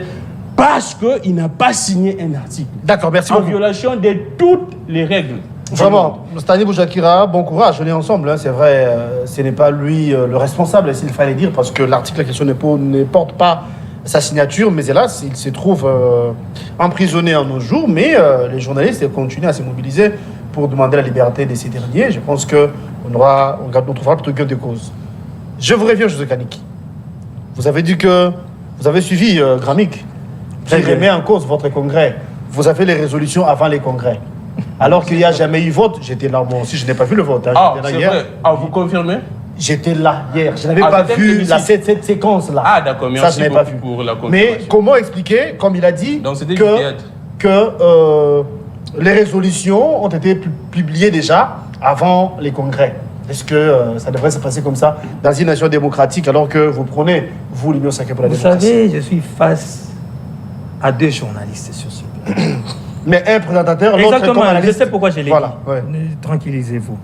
parce qu'il n'a pas signé un article. D'accord, merci En beaucoup. violation de toutes les règles. Vraiment, Stani Boujakira, bon courage, on est ensemble, hein, c'est vrai, ce n'est pas lui le responsable, s'il fallait dire, parce que l'article en question ne porte pas sa signature, mais hélas, il se trouve emprisonné en nos jours, mais les journalistes continuent à se mobiliser pour demander la liberté de ces derniers. Je pense qu'on trouvera plutôt gain de cause. Je vous reviens, José Kaniki. Vous avez dit que vous avez suivi Gramik, qui remet en cause votre congrès. Vous avez les résolutions avant les congrès. Alors qu'il n'y a jamais eu vote, j'étais là, moi aussi, je n'ai pas vu le vote. Hein. Ah, J'étais là c'est hier. vrai. Ah, vous confirmez? J'étais là hier, je n'avais Ah, pas c'était vu plébiscite. cette séquence-là. Ah, d'accord, Ça, merci je n'ai pas vu. pour la Mais confirmation. comment expliquer, comme il a dit, Donc, c'était du théâtre. que les résolutions ont été publiées déjà avant les congrès? Est-ce que ça devrait se passer comme ça dans une nation démocratique alors que vous prenez, vous, l'Union sacrée pour la Vous démocratie? savez, je suis face à 2 journalistes sur ce plan. Mais un présentateur, l'autre Exactement, comme je analyste. sais pourquoi je l'ai Voilà, dit. ouais. Tranquillisez-vous.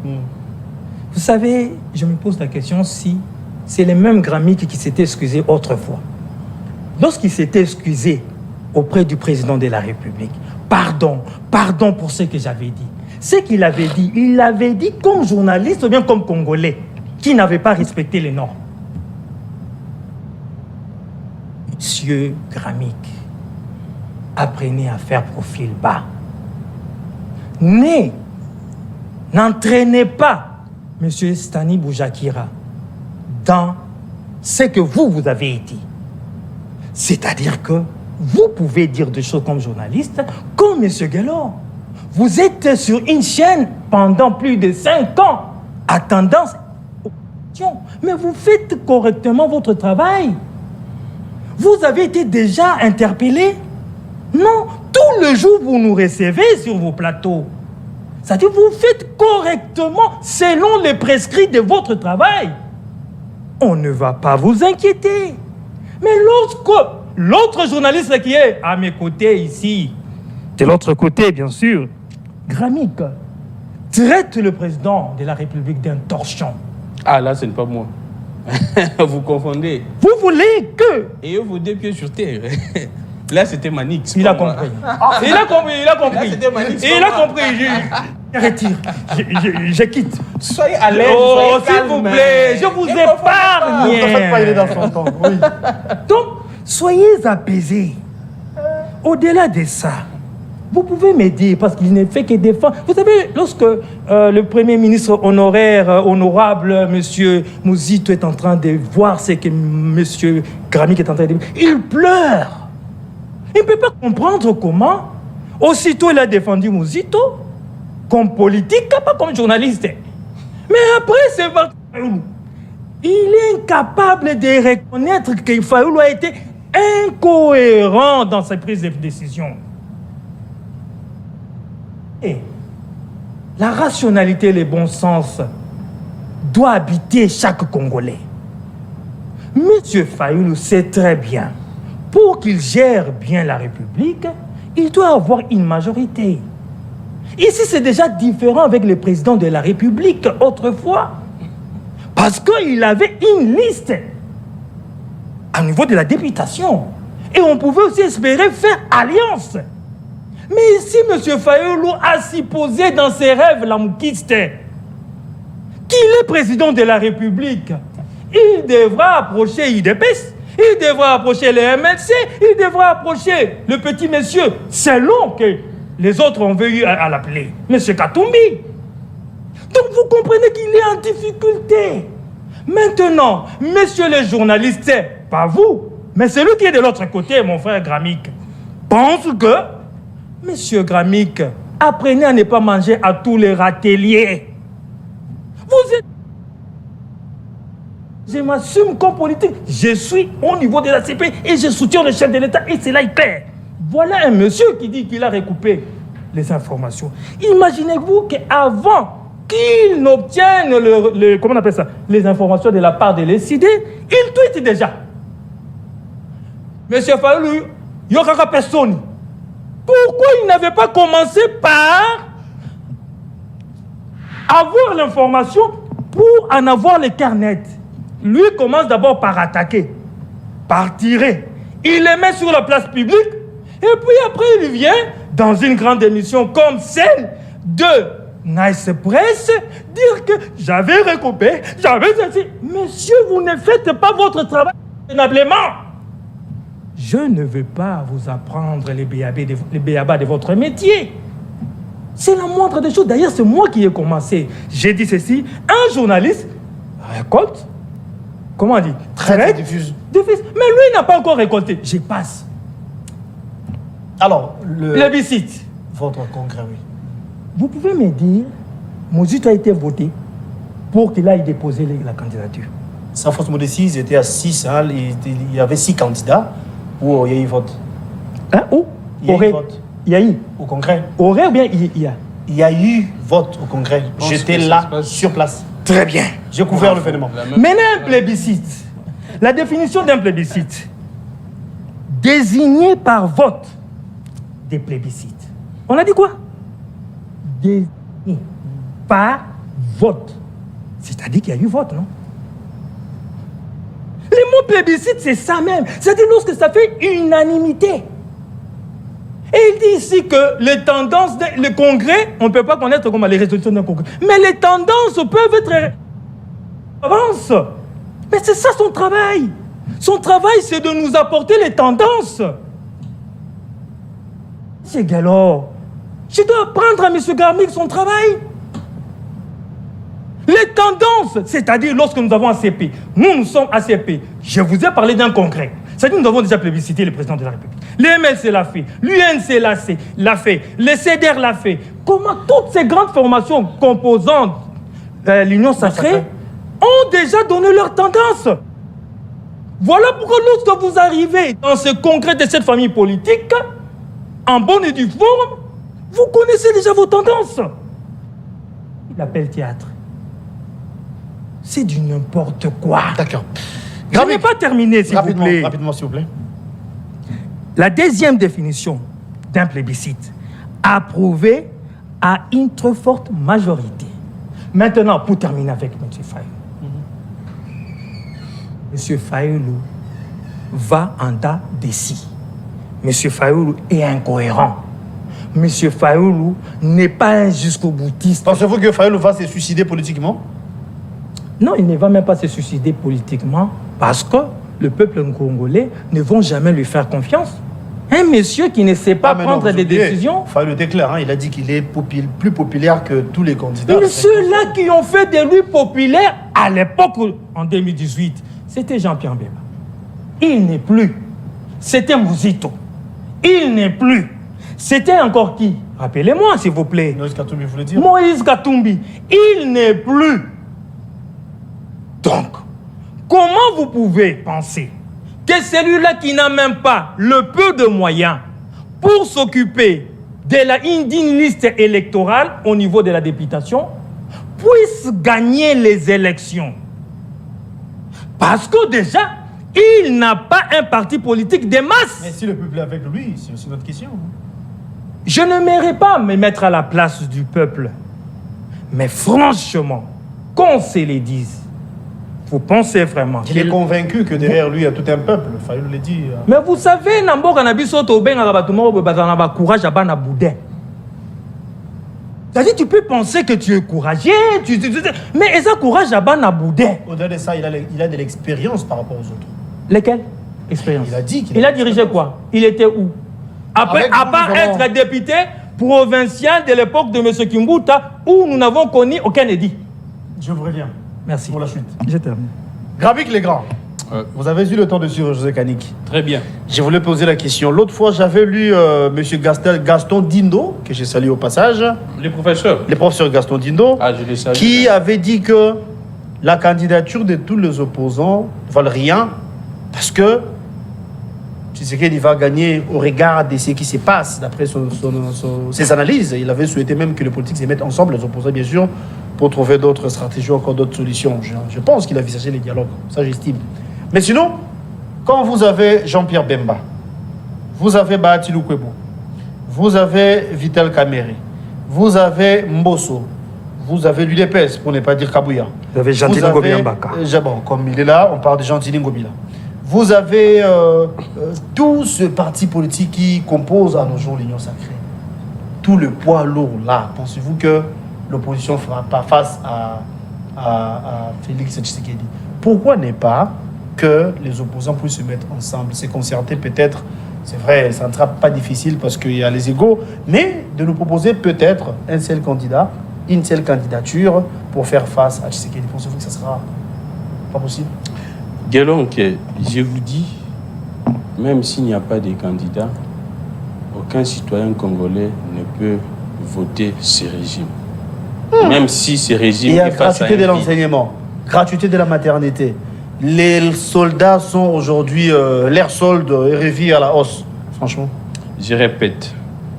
Vous savez, je me pose la question si c'est les mêmes Gramik qui s'étaient excusés autrefois. Lorsqu'il s'était excusé auprès du président de la République, pardon pour ce que j'avais dit. Ce qu'il avait dit, il l'avait dit comme journaliste ou bien comme Congolais qui n'avait pas respecté les normes. Monsieur Gramik, apprenez à faire profil bas. N'entraînez pas Monsieur Stani Boujakira dans ce que vous avez dit. C'est-à-dire que vous pouvez dire des choses comme journaliste, comme Monsieur Guélor. Vous êtes sur une chaîne pendant plus de 5 ans à tendance, mais vous faites correctement votre travail. Vous avez été déjà interpellé? Non, tout le jour vous nous recevez sur vos plateaux. C'est-à-dire vous faites correctement selon les prescrits de votre travail. On ne va pas vous inquiéter. Mais lorsque l'autre journaliste qui est à mes côtés ici, de l'autre côté bien sûr, Gramik, traite le président de la République d'un torchon. Ah, là, ce n'est pas moi. Vous confondez. Vous voulez que... Et vous 2 pieds sur terre. Là, c'était Manix. Il a compris. Il a compris. Là, c'était Manix. Il a compris. Je retire. Je quitte. Soyez à l'aise. Oh, soyez s'il calme. vous plaît, je vous Ne faites pas, il est épargne. dans son temps. Oui. Donc, soyez apaisés. Au-delà de ça, vous pouvez m'aider parce qu'il ne fait que défendre. Vous savez, lorsque le Premier ministre honoraire, honorable M. Mouzito est en train de voir ce que M. Gramik est en train de dire, il pleure. Il ne peut pas comprendre comment. Aussitôt, il a défendu Mouzito comme politique, pas comme journaliste. Mais après, c'est Fayoulou. Il est incapable de reconnaître que Fayoulou a été incohérent dans ses prises de décision. Et la rationalité et le bon sens doivent habiter chaque Congolais. Monsieur Fayoulou sait très bien, pour qu'il gère bien la République, il doit avoir une majorité. Ici, c'est déjà différent avec le président de la République autrefois. Parce qu'il avait une liste au niveau de la députation. Et on pouvait aussi espérer faire alliance. Mais ici, M. Fayoulou a supposé dans ses rêves la moukiste qu'il est président de la République. Il devra approcher IDPS, il devra approcher le MLC, il devra approcher le petit monsieur, selon que les autres ont venu à l'appeler, M. Katumbi. Donc vous comprenez qu'il est en difficulté. Maintenant, messieurs les journalistes, pas vous, mais celui qui est de l'autre côté, mon frère Gramik, pense que, monsieur Gramik, apprenez à ne pas manger à tous les râteliers. Vous êtes... Je m'assume comme politique. Je suis au niveau de la CP et je soutiens le chef de l'État et c'est là clair. Voilà un monsieur qui dit qu'il a recoupé les informations. Imaginez-vous qu'avant qu'il n'obtienne comment on appelle ça, les informations de la part de l'ECD, il tweete déjà. Monsieur Fayoulou, Yokaka personne. Pourquoi il n'avait pas commencé par avoir l'information pour en avoir les carnets? Lui commence d'abord par attaquer, par tirer. Il les met sur la place publique Et puis après, il vient dans une grande émission comme celle de Nice Press dire que j'avais recoupé, j'avais ceci. Monsieur, vous ne faites pas votre travail convenablement. Je ne veux pas vous apprendre les béabas de votre métier. C'est la moindre des choses. D'ailleurs, c'est moi qui ai commencé. J'ai dit ceci, un journaliste récolte, comment on dit, Traite, diffuse. Mais lui n'a pas encore récolté. Je passe. Alors, Le visite. votre congrès, oui. Vous pouvez me dire, Mozito a été voté pour qu'il aille déposer la candidature. Sans fausse modestie, ils étaient à 6, hein, il y avait 6 candidats où il y a eu vote. Hein? Où? Il y a eu vote. Il y a eu. Au congrès. Aurait ou bien il y a? Il y a eu vote au congrès. J'étais là, sur place. Très bien. J'ai couvert l'événement. Maintenant, un plébiscite. La définition d'un plébiscite. Désigné par vote des plébiscites. On a dit quoi? Désigné par vote. C'est-à-dire qu'il y a eu vote, non? Le mot plébiscite, c'est ça même. C'est-à-dire lorsque ça fait unanimité. Et il dit ici que les tendances, le congrès, on ne peut pas connaître comment les résolutions d'un congrès. Mais les tendances peuvent être... avance. Mais c'est ça son travail. Son travail, c'est de nous apporter les tendances. C'est Gallo. Je dois apprendre à M. Garmic son travail. Les tendances, c'est-à-dire lorsque nous avons ACP, nous sommes ACP. Je vous ai parlé d'un congrès. C'est-à-dire que nous avons déjà plébiscité le président de la République. Le MLC l'a fait, l'UNC l'a fait, le CEDER l'a fait. Comment toutes ces grandes formations composantes l'Union sacrée ont déjà donné leur tendance. Voilà pourquoi lorsque vous arrivez dans ce congrès de cette famille politique, en bonne et due forme, vous connaissez déjà vos tendances. Il appelle théâtre. C'est du n'importe quoi. D'accord. Je n'ai pas terminé, s'il vous plaît. Rapidement, s'il vous plaît. La deuxième définition d'un plébiscite, approuvé à une très forte majorité. Maintenant, pour terminer avec M. Fayoulou. M. Fayoulou va en tas d'ici. M. Fayoulou est incohérent. M. Fayoulou n'est pas un jusqu'au boutiste. Pensez-vous que Fayoulou va se suicider politiquement? Non, il ne va même pas se suicider politiquement parce que le peuple congolais ne vont jamais lui faire confiance. Un monsieur qui ne sait pas prendre des décisions. Fayoulou était clair, hein, il a dit qu'il est plus populaire que tous les candidats. Mais ceux-là qui ont fait de lui populaire à l'époque, en 2018, c'était Jean-Pierre Bemba. Il n'est plus. C'était Mozito. Il n'est plus. C'était encore qui? Rappelez-moi, s'il vous plaît. Moïse Katumbi, vous voulez dire? Moïse Katumbi. Il n'est plus. Donc, comment vous pouvez penser que celui-là qui n'a même pas le peu de moyens pour s'occuper d'une liste électorale au niveau de la députation puisse gagner les élections? Parce que déjà, il n'a pas un parti politique de masse. Mais si le peuple est avec lui, c'est aussi notre question. Je n'aimerais pas me mettre à la place du peuple. Mais franchement, qu'on se les dise, vous pensez vraiment Il est convaincu que derrière lui, il y a tout un peuple. Fayoulou le dit. Mais vous savez, Nambo Kanabiso Toben a courage à Bana Boudin. C'est-à-dire, tu peux penser que tu es courageux, mais est-ce courage à Bana Boudin? Au-delà de ça, il a de l'expérience par rapport aux autres. Lesquels? Expérience. Il a dit qu'il Il a dirigé quoi? Il était où? Après, à part être député provincial de l'époque de M. Kimbuta, où nous n'avons connu aucun édit. Je vous reviens. Merci. Pour la suite. Je termine. Gravic les grands. Vous avez eu le temps de suivre José Kanik. Très bien. Je voulais poser la question. L'autre fois, j'avais lu M. Gaston Dindo, que j'ai salué au passage. Les professeurs. Le professeur Gaston Dindo, Ah, je les salue. qui avait dit que la candidature de tous les opposants ne valent rien parce que Tshisekedi va gagner au regard de ce qui se passe, d'après ses analyses. Il avait souhaité même que les politiques se mettent ensemble, les opposants bien sûr, pour trouver d'autres stratégies, encore d'autres solutions. Je pense qu'il a visagé les dialogues, ça j'estime. Mais sinon, quand vous avez Jean-Pierre Bemba, vous avez Bahati Lukwebo, vous avez Vital Kamerhe, vous avez Mbosso, vous avez l'UDPS, pour ne pas dire Kabouya. Vous avez Gentili Ngobila Mbaka. Bon, comme il est là, on parle de Gentili Ngobila. vous avez tout ce parti politique qui compose à nos jours l'Union sacrée. Tout le poids lourd là. Pensez-vous que l'opposition ne fera pas face à Félix Tshisekedi? Pourquoi n'est pas que les opposants puissent se mettre ensemble, se concerter peut-être? C'est vrai, ça ne sera pas difficile parce qu'il y a les égaux, mais de nous proposer peut-être un seul candidat, une seule candidature pour faire face à Tshisekedi. Pensez-vous que ça sera pas possible? Gelonke, je vous dis, même s'il n'y a pas de candidat, aucun citoyen congolais ne peut voter ce régime. Même si ce régime Il y a est face à gratuité de un vide. l'enseignement, gratuité de la maternité. Les soldats sont aujourd'hui, leur solde est revu à la hausse, franchement. Je répète,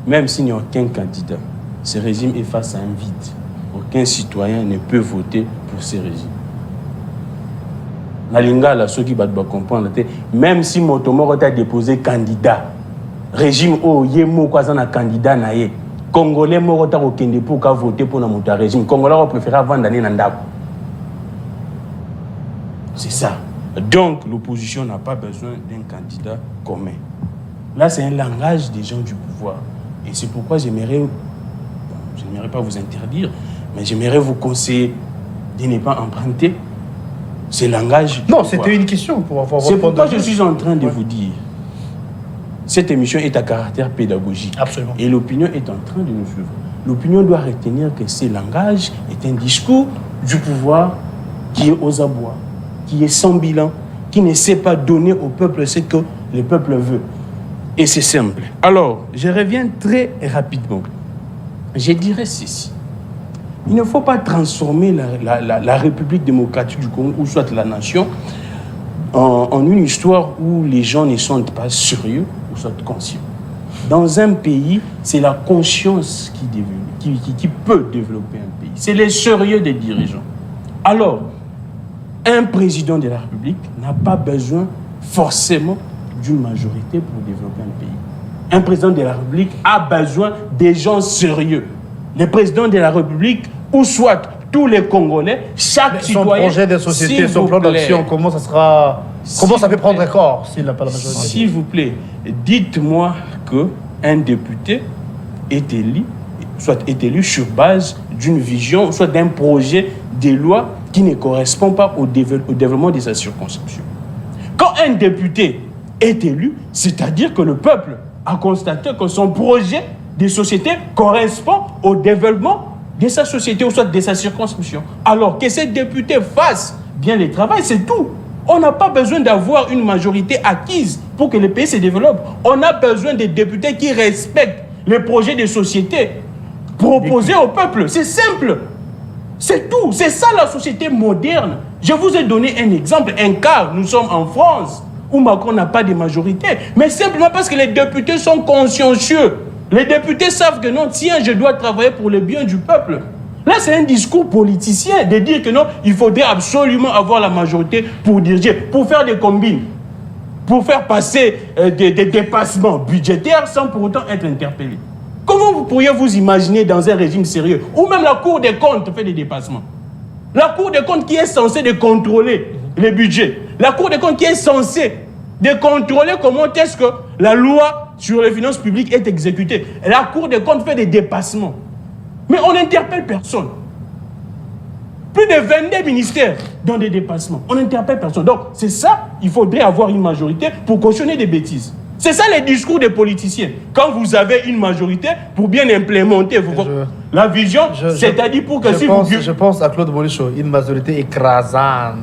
même s'il n'y a aucun candidat, ce régime est face à un vide. Aucun citoyen ne peut voter pour ce régime. Nalinga, ceux qui vont comprendre, même si Motomoro a déposé candidat, régime o yemo quoi un candidat naé, Congolais moro ta okende pour voter pour notre régime. Congolais ont préféré vendre d'aller nandako. C'est ça. Donc l'opposition n'a pas besoin d'un candidat commun. Là, c'est un langage des gens du pouvoir. Et c'est pourquoi je n'aimerais pas vous interdire, mais j'aimerais vous conseiller de ne pas emprunter ce langage. Non, c'était une question pour avoir votre C'est point de pourquoi vue. je suis en train de vous dire. Cette émission est à caractère pédagogique. Absolument. Et l'opinion est en train de nous suivre. L'opinion doit retenir que ce langage est un discours du pouvoir qui est aux abois, qui est sans bilan, qui ne sait pas donner au peuple ce que le peuple veut. Et c'est simple. Alors, je reviens très rapidement. Je dirais ceci. Il ne faut pas transformer la République démocratique du Congo, ou soit la nation, en une histoire où les gens ne sont pas sérieux ou soit conscients. Dans un pays, c'est la conscience qui peut développer un pays. C'est le sérieux des dirigeants. Alors, un président de la République n'a pas besoin forcément d'une majorité pour développer un pays. Un président de la République a besoin des gens sérieux. Le président de la République, ou soit tous les Congolais, chaque Son citoyen... projet de société, s'il son vous plan plaît, d'action, comment ça sera... Comment ça peut prendre plaît. corps s'il n'a pas la majorité? S'il vous plaît, dites-moi qu'un député est élu sur base d'une vision, soit d'un projet de loi qui ne correspond pas au développement de sa circonscription. Quand un député est élu, c'est-à-dire que le peuple a constaté que son projet de société correspond au développement de sa société ou soit de sa circonscription. Alors que ces députés fassent bien le travail, c'est tout. On n'a pas besoin d'avoir une majorité acquise pour que le pays se développe. On a besoin de députés qui respectent les projets de société proposés au peuple. C'est simple. C'est tout. C'est ça la société moderne. Je vous ai donné un exemple, un cas. Nous sommes en France où Macron n'a pas de majorité. Mais simplement parce que les députés sont consciencieux. Les députés savent que non, tiens, je dois travailler pour le bien du peuple. Là, c'est un discours politicien de dire que non, il faudrait absolument avoir la majorité pour diriger, pour faire des combines, pour faire passer des dépassements budgétaires sans pour autant être interpellé. Comment vous pourriez vous imaginer dans un régime sérieux où même la Cour des comptes fait des dépassements? La Cour des comptes qui est censée de contrôler les budgets, la Cour des comptes qui est censée de contrôler comment est-ce que la loi sur les finances publiques est exécutée. La Cour des comptes fait des dépassements. Mais on n'interpelle personne. Plus de 22 ministères dans des dépassements. On n'interpelle personne. Donc, c'est ça, il faudrait avoir une majorité pour cautionner des bêtises. C'est ça les discours des politiciens. Quand vous avez une majorité pour bien implémenter la vision, c'est-à-dire pour que Je pense à Claude Bolicho, une majorité écrasante.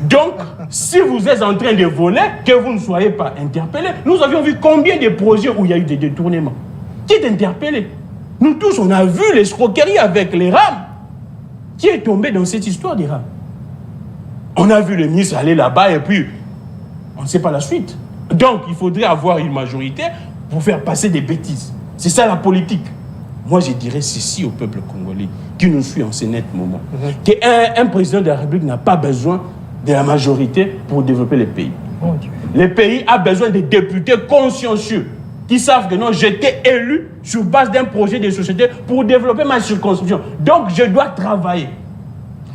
Donc, si vous êtes en train de voler, que vous ne soyez pas interpellé. Nous avions vu combien de projets où il y a eu des détournements. Qui est interpellé? Nous tous, on a vu l'escroquerie avec les rames. Qui est tombé dans cette histoire des rames? On a vu le ministre aller là-bas et puis on ne sait pas la suite. Donc, il faudrait avoir une majorité pour faire passer des bêtises. C'est ça la politique. Moi, je dirais ceci au peuple congolais qui nous suit en ce net moment. Qu'un président de la République n'a pas besoin de la majorité pour développer le pays. Mon Dieu. Le pays a besoin de députés consciencieux qui savent que non, j'étais élu sur base d'un projet de société pour développer ma circonscription. Donc, je dois travailler.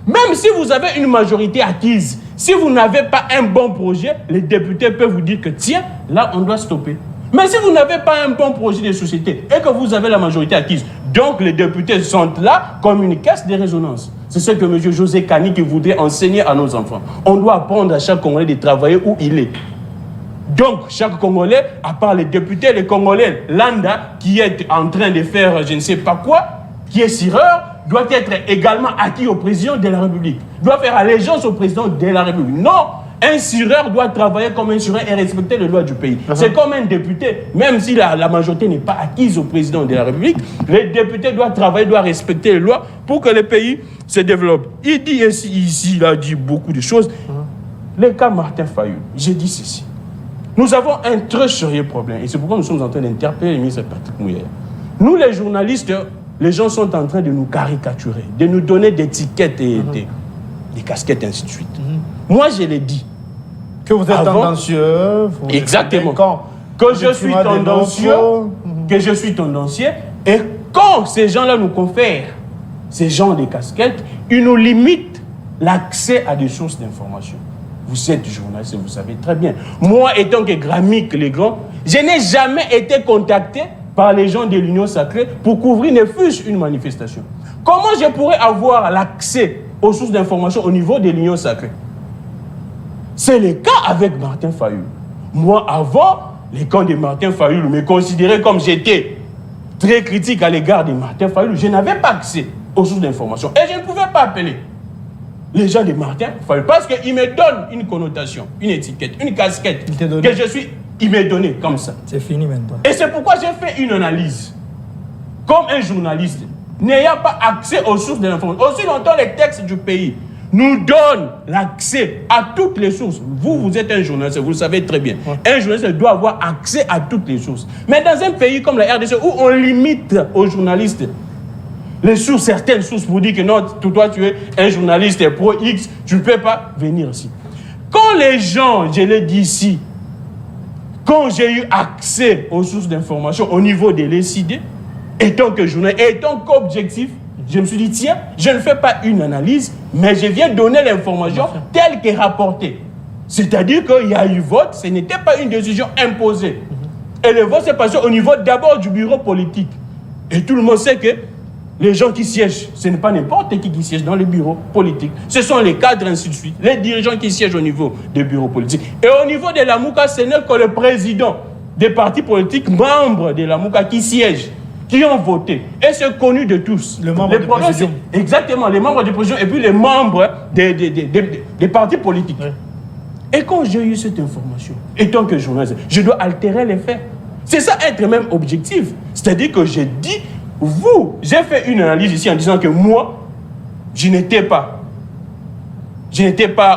Même si vous avez une majorité acquise, Si vous n'avez pas un bon projet, les députés peuvent vous dire que tiens, là, on doit stopper. Mais si vous n'avez pas un bon projet de société et que vous avez la majorité acquise, donc les députés sont là comme une caisse de résonance. C'est ce que M. José Kani qui voudrait enseigner à nos enfants. On doit apprendre à chaque Congolais de travailler où il est. Donc, chaque Congolais, à part les députés, les Congolais, Landa, qui est en train de faire je ne sais pas quoi, qui est sireur, doit être également acquis au président de la République. Doit faire allégeance au président de la République. Non, un sireur doit travailler comme un sireur et respecter les lois du pays. C'est comme un député, même si la majorité n'est pas acquise au président de la République, les députés doivent travailler, doivent respecter les lois pour que le pays se développe. Il dit ici, il a dit beaucoup de choses. Le cas Martin Fayulu, j'ai dit ceci. Nous avons un très sérieux problème et c'est pourquoi nous sommes en train d'interpeller le ministre Patrick Muyaya. Nous, les journalistes, les gens sont en train de nous caricaturer, de nous donner des étiquettes et des casquettes, ainsi de suite. Moi, je l'ai dit. Que vous êtes tendancieux. Exactement. Que je suis tendancieux, et quand ces gens-là nous confèrent ces gens des casquettes, ils nous limitent l'accès à des sources d'information. Vous êtes journaliste, vous savez très bien. Moi, étant que Gramique les Grands, je n'ai jamais été contacté par les gens de l'Union Sacrée pour couvrir ne fût-ce une manifestation. Comment je pourrais avoir l'accès aux sources d'information au niveau de l'Union Sacrée? C'est le cas avec Martin Fayulu. Moi, avant, les camps de Martin Fayulu me considéraient comme j'étais très critique à l'égard de Martin Fayulu. Je n'avais pas accès aux sources d'information et je ne pouvais pas appeler les gens de Martin Fayulu parce qu'ils me donnent une connotation, une étiquette, une casquette que je suis, il m'est donné comme ça. C'est fini maintenant. Et c'est pourquoi j'ai fait une analyse. Comme un journaliste, n'ayant pas accès aux sources de l'information, aussi longtemps les textes du pays nous donnent l'accès à toutes les sources. Vous êtes un journaliste, vous le savez très bien. Un journaliste doit avoir accès à toutes les sources. Mais dans un pays comme la RDC, où on limite aux journalistes les sources, certaines sources pour dire que non, toi tu es un journaliste pro X, tu ne peux pas venir ici. Quand les gens, je l'ai dit ici, quand j'ai eu accès aux sources d'information au niveau de l'ECD, étant que journaliste, étant qu'objectif, je me suis dit, tiens, je ne fais pas une analyse, mais je viens donner l'information telle qu'elle est rapportée. C'est-à-dire qu'il y a eu vote, ce n'était pas une décision imposée. Et le vote s'est passé au niveau d'abord du bureau politique. Et tout le monde sait que les gens qui siègent, ce n'est pas n'importe qui siège dans les bureaux politiques. Ce sont les cadres, ainsi de suite. Les dirigeants qui siègent au niveau des bureaux politiques. Et au niveau de la MOUCA, ce n'est que le président des partis politiques, membres de la MOUCA, qui siègent, qui ont voté. Et c'est connu de tous. Les membres de président. Exactement, les membres de président et puis les membres des partis politiques. Oui. Et quand j'ai eu cette information, étant que journaliste, je dois altérer les faits. C'est ça être même objectif. C'est-à-dire que j'ai dit, j'ai fait une analyse ici en disant que moi, je n'étais pas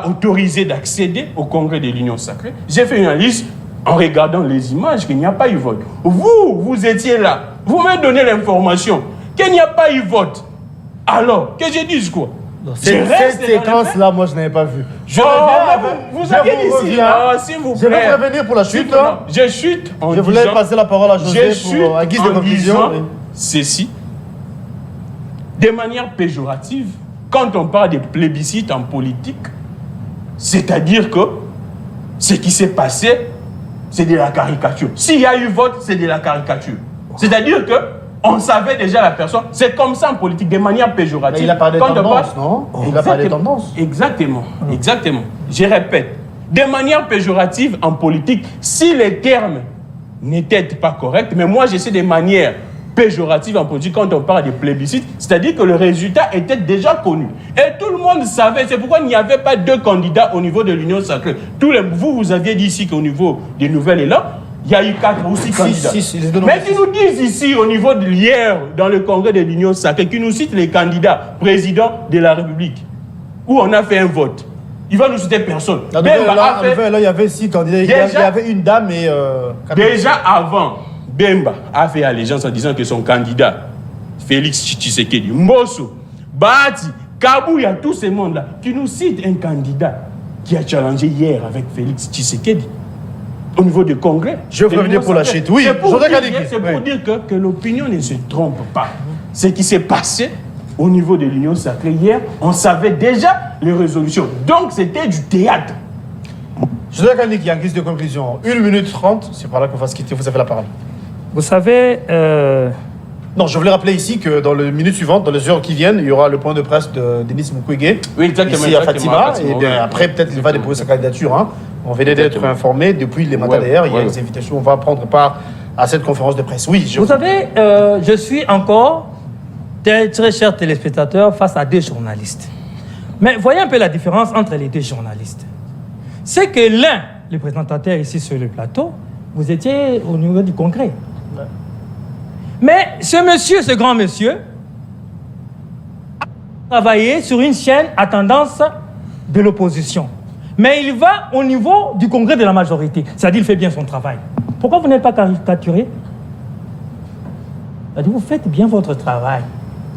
autorisé d'accéder au congrès de l'Union Sacrée. J'ai fait une analyse en regardant les images qu'il n'y a pas eu vote. Vous étiez là. Vous me donnez l'information qu'il n'y a pas eu vote. Alors, que je dise quoi? Cette séquence-là, moi, je n'avais pas vu. Vous avez dit ici. S'il vous plaît. Je vais revenir pour la chute. Je chute en disant... Je voulais passer la parole à José pour, à guise de conclusion. Ceci, de manière péjorative, quand on parle de plébiscite en politique, c'est-à-dire que ce qui s'est passé, c'est de la caricature. S'il y a eu vote, c'est de la caricature. C'est-à-dire que on savait déjà la personne. C'est comme ça en politique, de manière péjorative. Mais il a parlé de tendance, non? Il a parlé de tendance. Exactement, exactement. Je répète, de manière péjorative en politique, si les termes n'étaient pas corrects, mais moi j'essaie de manière péjorative en politique quand on parle de plébiscite, c'est-à-dire que le résultat était déjà connu. Et tout le monde savait, c'est pourquoi il n'y avait pas deux candidats au niveau de l'Union Sacrée. Vous aviez dit ici qu'au niveau des Nouvelles Élan, il y a eu 4 ou 6 candidats. Mais qui nous disent ici, au niveau de hier, dans le congrès de l'Union Sacrée, qui nous citent les candidats présidents de la République, où on a fait un vote. Il va nous citer personne. Là, il y avait 6 candidats. Il y avait une dame et... déjà avant, Bemba a fait allégeance en disant que son candidat, Félix Tshisekedi, Mbosso, Bati, Kabouya, tous ces mondes-là, qui nous citent un candidat qui a challengé hier avec Félix Tshisekedi au niveau du congrès. Je vais revenir pour la chute. Oui, c'est pour dire que l'opinion ne se trompe pas. Ce qui s'est passé, au niveau de l'Union sacrée hier, on savait déjà les résolutions. Donc c'était du théâtre. Je dois dire qu'il y a une crise de conclusion. 1 minute 30, c'est par là qu'on va se quitter. Vous avez la parole. Vous savez, Non, je voulais rappeler ici que dans les minutes suivantes, dans les heures qui viennent, il y aura le point de presse de Denis Mukwege. Oui, exactement. Ici à Fatima. Fatima, Et bien, oui. après, peut-être qu'il va déposer sa candidature. Hein. On venait d'être informés depuis les matins d'ailleurs. Il y a des invitations. On va prendre part à cette conférence de presse. Oui, vous savez, je suis encore, très chers téléspectateurs, face à 2 journalistes. Mais voyez un peu la différence entre les 2 journalistes. C'est que l'un, le présentateur ici sur le plateau, vous étiez au niveau du Congrès. Ouais. Mais ce monsieur, ce grand monsieur, a travaillé sur une chaîne à tendance de l'opposition. Mais il va au niveau du Congrès de la majorité. C'est-à-dire qu'il fait bien son travail. Pourquoi vous n'êtes pas caricaturé? C'est-à-dire vous faites bien votre travail.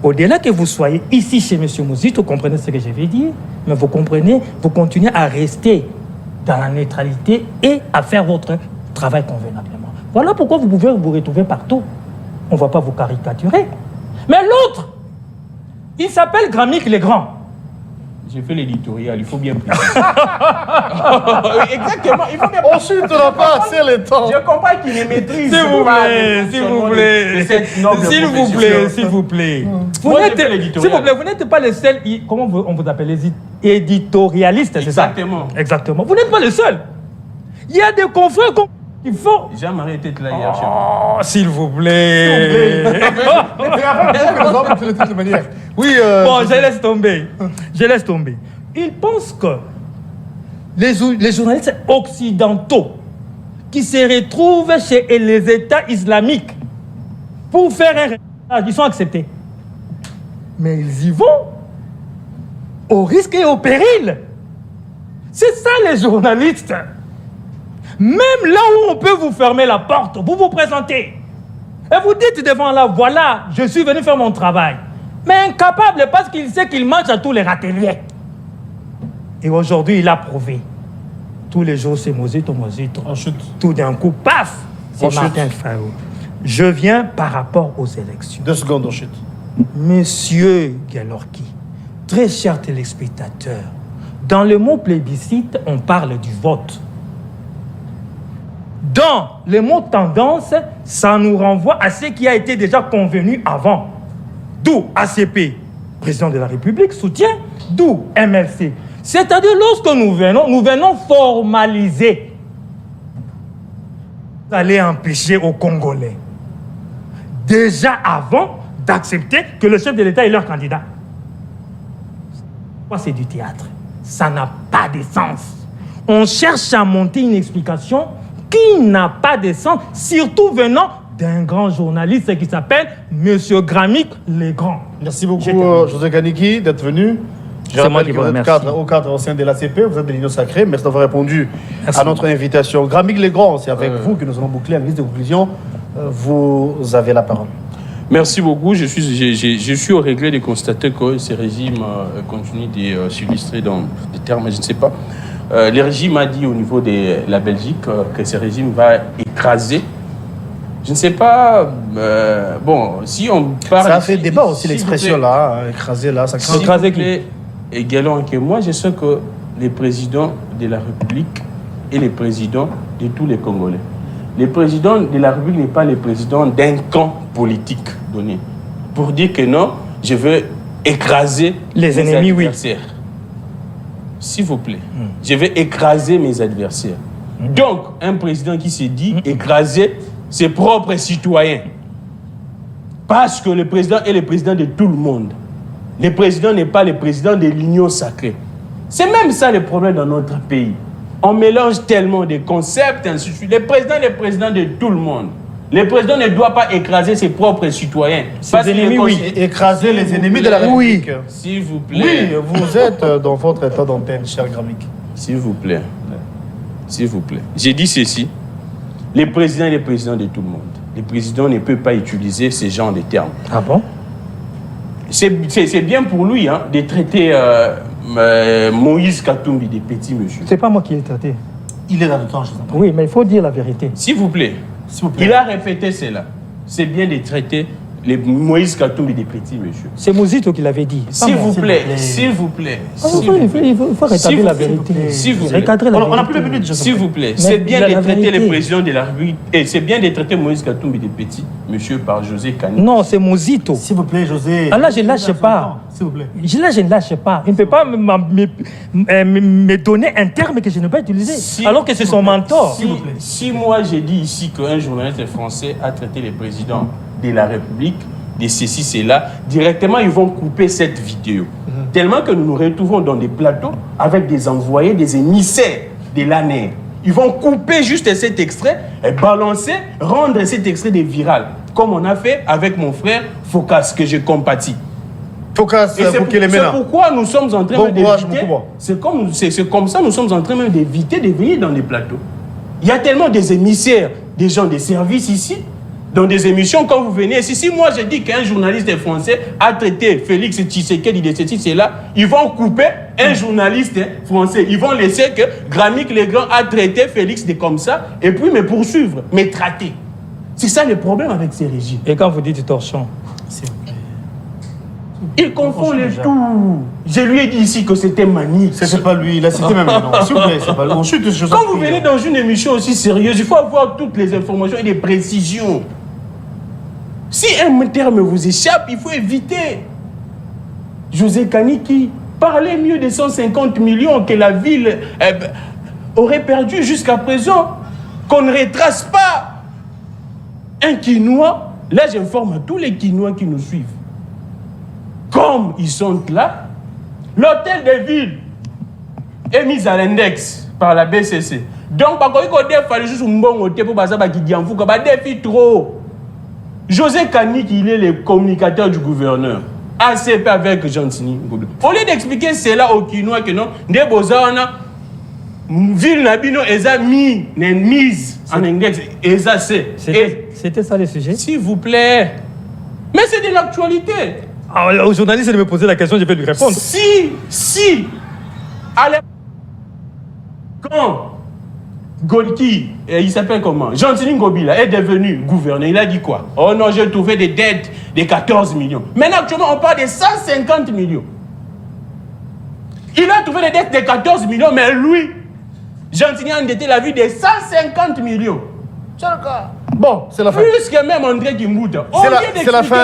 Au-delà que vous soyez ici chez M. Mouzito, vous comprenez ce que je vais dire, mais vous comprenez, vous continuez à rester dans la neutralité et à faire votre travail convenablement. Voilà pourquoi vous pouvez vous retrouver partout. On ne va pas vous caricaturer. Mais l'autre, il s'appelle Gramik Legrand. J'ai fait l'éditorial, il faut bien préciser. Exactement, il faut bien Ensuite, on n'a pas assez le temps. Je comprends qu'il les maîtrise. S'il vous plaît, s'il vous plaît. S'il vous plaît, s'il vous plaît. Vous n'êtes pas le seul, comment on vous appelle, les éditorialistes, c'est ça? Exactement. Exactement. Vous n'êtes pas le seul. Il y a des confrères qu'il faut... Jean-Marie était là hier. Oh, s'il vous plaît. Oui. Bon, je laisse tomber. Je laisse tomber. Ils pensent que les journalistes occidentaux qui se retrouvent chez les États islamiques pour faire un reportage, ils sont acceptés. Mais ils y vont au risque et au péril. C'est ça les journalistes. Même là où on peut vous fermer la porte, vous vous présentez. Et vous dites devant là, voilà, je suis venu faire mon travail. Mais incapable parce qu'il sait qu'il mange à tous les râteliers. Et aujourd'hui, il a prouvé. Tous les jours, c'est Mouzito. Tout d'un coup, paf, c'est Martin Fayot. Je viens par rapport aux élections. 2 secondes, on chute. Monsieur Galorki, très chers téléspectateurs, dans le mot plébiscite, on parle du vote. Dans le mot tendance, ça nous renvoie à ce qui a été déjà convenu avant. D'où ACP, président de la République, soutient, d'où MLC. C'est-à-dire, lorsque nous venons formaliser. Vous allez empêcher aux Congolais, déjà avant d'accepter que le chef de l'État est leur candidat. C'est du théâtre. Ça n'a pas de sens. On cherche à monter une explication qui n'a pas de sens, surtout venant d'un grand journaliste qui s'appelle M. Gramik Legrand. Merci beaucoup, José Kaniki, d'être venu. Je rappelle que vous êtes au cadre au sein de l'ACP, vous êtes de l'Union sacrée. Merci d'avoir répondu à notre invitation. Gramik Legrand, c'est avec vous que nous allons boucler en guise de conclusion. Vous avez la parole. Merci beaucoup. Je suis au regret de constater que ce régime continue de s'illustrer dans des termes, je ne sais pas. Le régime a dit au niveau de la Belgique que ce régime va écraser. Je ne sais pas. Bon, si on parle. Ça a fait débat aussi, l'expression là, écraser là. Ça écraser qui? Également que moi, je sais que les présidents de la République et les présidents de tous les Congolais. Le président de la République n'est pas le président d'un camp politique donné. Pour dire que non, je veux écraser les ennemis, adversaires. Oui. S'il vous plaît, je vais écraser mes adversaires. Donc, un président qui se dit écraser ses propres citoyens. Parce que le président est le président de tout le monde. Le président n'est pas le président de l'Union sacrée. C'est même ça le problème dans notre pays. On mélange tellement de concepts, ainsi de suite. Le président est le président de tout le monde. Le président ne doit pas écraser ses propres citoyens. Ses ennemis, oui. Écraser les ennemis de la République. Oui. S'il vous plaît. Oui, vous êtes dans votre état d'antenne, cher Gramik. S'il vous plaît. S'il vous plaît. J'ai dit ceci. Le président est le président de tout le monde. Le président ne peut pas utiliser ce genre de termes. Ah bon? C'est bien pour lui de traiter Moïse Katumbi de petit monsieur. C'est pas moi qui l'ai traité. Il est là dedans, je vous en prie. Oui, mais il faut dire la vérité. S'il vous plaît. Il a répété cela. C'est bien de traiter les Moïse Katumbi des petits, monsieur. C'est Mozito qui l'avait dit. S'il vous plaît, s'il vous plaît. Il faut rétablir la vérité. S'il vous plaît. Recadrer la On n'a vérité. plus de minutes, S'il vous plaît, Mais c'est bien la de traiter vérité. les présidents de la République et c'est bien de traiter Moïse Katumbi des petits, monsieur, par José Kani. Non, c'est Mozito. S'il vous plaît, José. Ah là, je ne lâche pas. S'il vous plaît. Là, je ne lâche pas. Il ne peut pas me donner un terme que je ne peux pas utiliser, alors que c'est son mentor. Si moi j'ai dit ici qu'un journaliste français a traité les présidents de la République, de ceci, cela, directement ils vont couper cette vidéo. Tellement que nous nous retrouvons dans des plateaux avec des envoyés, des émissaires de l'ANER. Ils vont couper juste cet extrait et balancer, rendre cet extrait des viral. Comme on a fait avec mon frère Focas, que je compatis. Focas, Et c'est pourquoi nous sommes en train d'éviter. C'est comme ça nous sommes en train même d'éviter de venir dans les plateaux. Il y a tellement des émissaires, des gens des services ici, dans des émissions, quand vous venez ici. Si moi je dis qu'un journaliste français a traité Félix Tshisekedi de ceci, cela, ils vont couper un journaliste français. Ils vont laisser que Grammic Legrand a traité Félix de comme ça, et puis me poursuivre, me traiter. C'est ça le problème avec ces régimes. Et quand vous dites torchon, il confond les tout. Je lui ai dit ici que c'était Mani. C'est pas lui, il a cité même le nom. S'il vous plaît, c'est pas lui. On chute de choses. Quand vous venez dans une émission aussi sérieuse, il faut avoir toutes les informations et des précisions. Si un terme vous échappe, il faut éviter. José Kani qui parlait mieux de 150 millions que la ville aurait perdu jusqu'à présent, qu'on ne retrace pas. Un Quinois, là j'informe à tous les Quinois qui nous suivent. Comme ils sont là, l'hôtel de ville est mis à l'index par la BCC. Donc, il fallait juste un bon hôtel pour que trop. José Kani, il est le communicateur du gouverneur. ACP avec Gentini. Au lieu d'expliquer cela aux Quinois que non, des beaux-arts, ville Nabino, ils ont mis une mise en index. c'était ça le sujet. S'il vous plaît. Mais c'est de l'actualité. Alors, au journaliste de me poser la question, je vais lui répondre. Si, quand Golki, il s'appelle comment, Gentini Ngobila est devenu gouverneur, il a dit quoi? Oh non, j'ai trouvé des dettes de 14 millions. Maintenant, actuellement, on parle de 150 millions. Il a trouvé des dettes de 14 millions, mais lui, Gentini a endetté la vie de 150 millions. Bon, c'est la fin. Plus que même André Kimbouta. C'est la fin,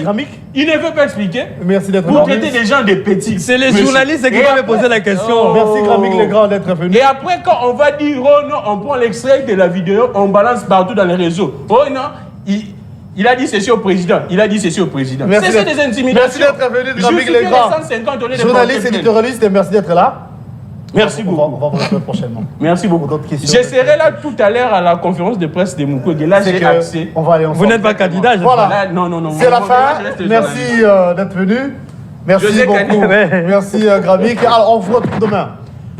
Grammic. Il ne veut pas expliquer. Merci d'être venu. Vous venu. traitez des gens de petits. C'est les journalistes qui vont me poser la question. Merci Grammic Legrand d'être venu. Et après, quand on va dire, oh non, on prend l'extrait de la vidéo, on balance partout dans les réseaux. Oh non, il a dit ceci au président. Il a dit ceci au président. C'est des intimidations. Merci d'être venu, Grammic Legrand. Journaliste, éditorialiste, merci d'être là. Merci beaucoup. On va vous retrouver prochainement. Merci beaucoup. Je serai là tout à l'heure à la conférence de presse de Mukwege. Là, j'ai accès. On va aller ensemble. Vous n'êtes pas candidat, je Voilà. Là, non. C'est la fin. Merci d'être venu. Merci beaucoup. Merci Grammic. Alors, on vous retrouve demain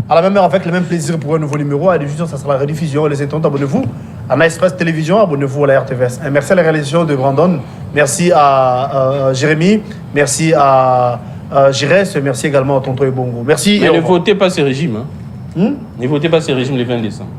à la même heure avec le même plaisir pour un nouveau numéro. À la diffusion, ça sera la rediffusion. Les internautes, abonnez-vous à Nicepress Télévision, abonnez-vous à la RTVS. Merci à la réalisation de Brandon. Merci à Jérémy. Merci à Giresse. Merci également à Tonton Ebongo. Merci. Mais ne votez pas ce régime. Ne votez pas ce régime le 20 décembre.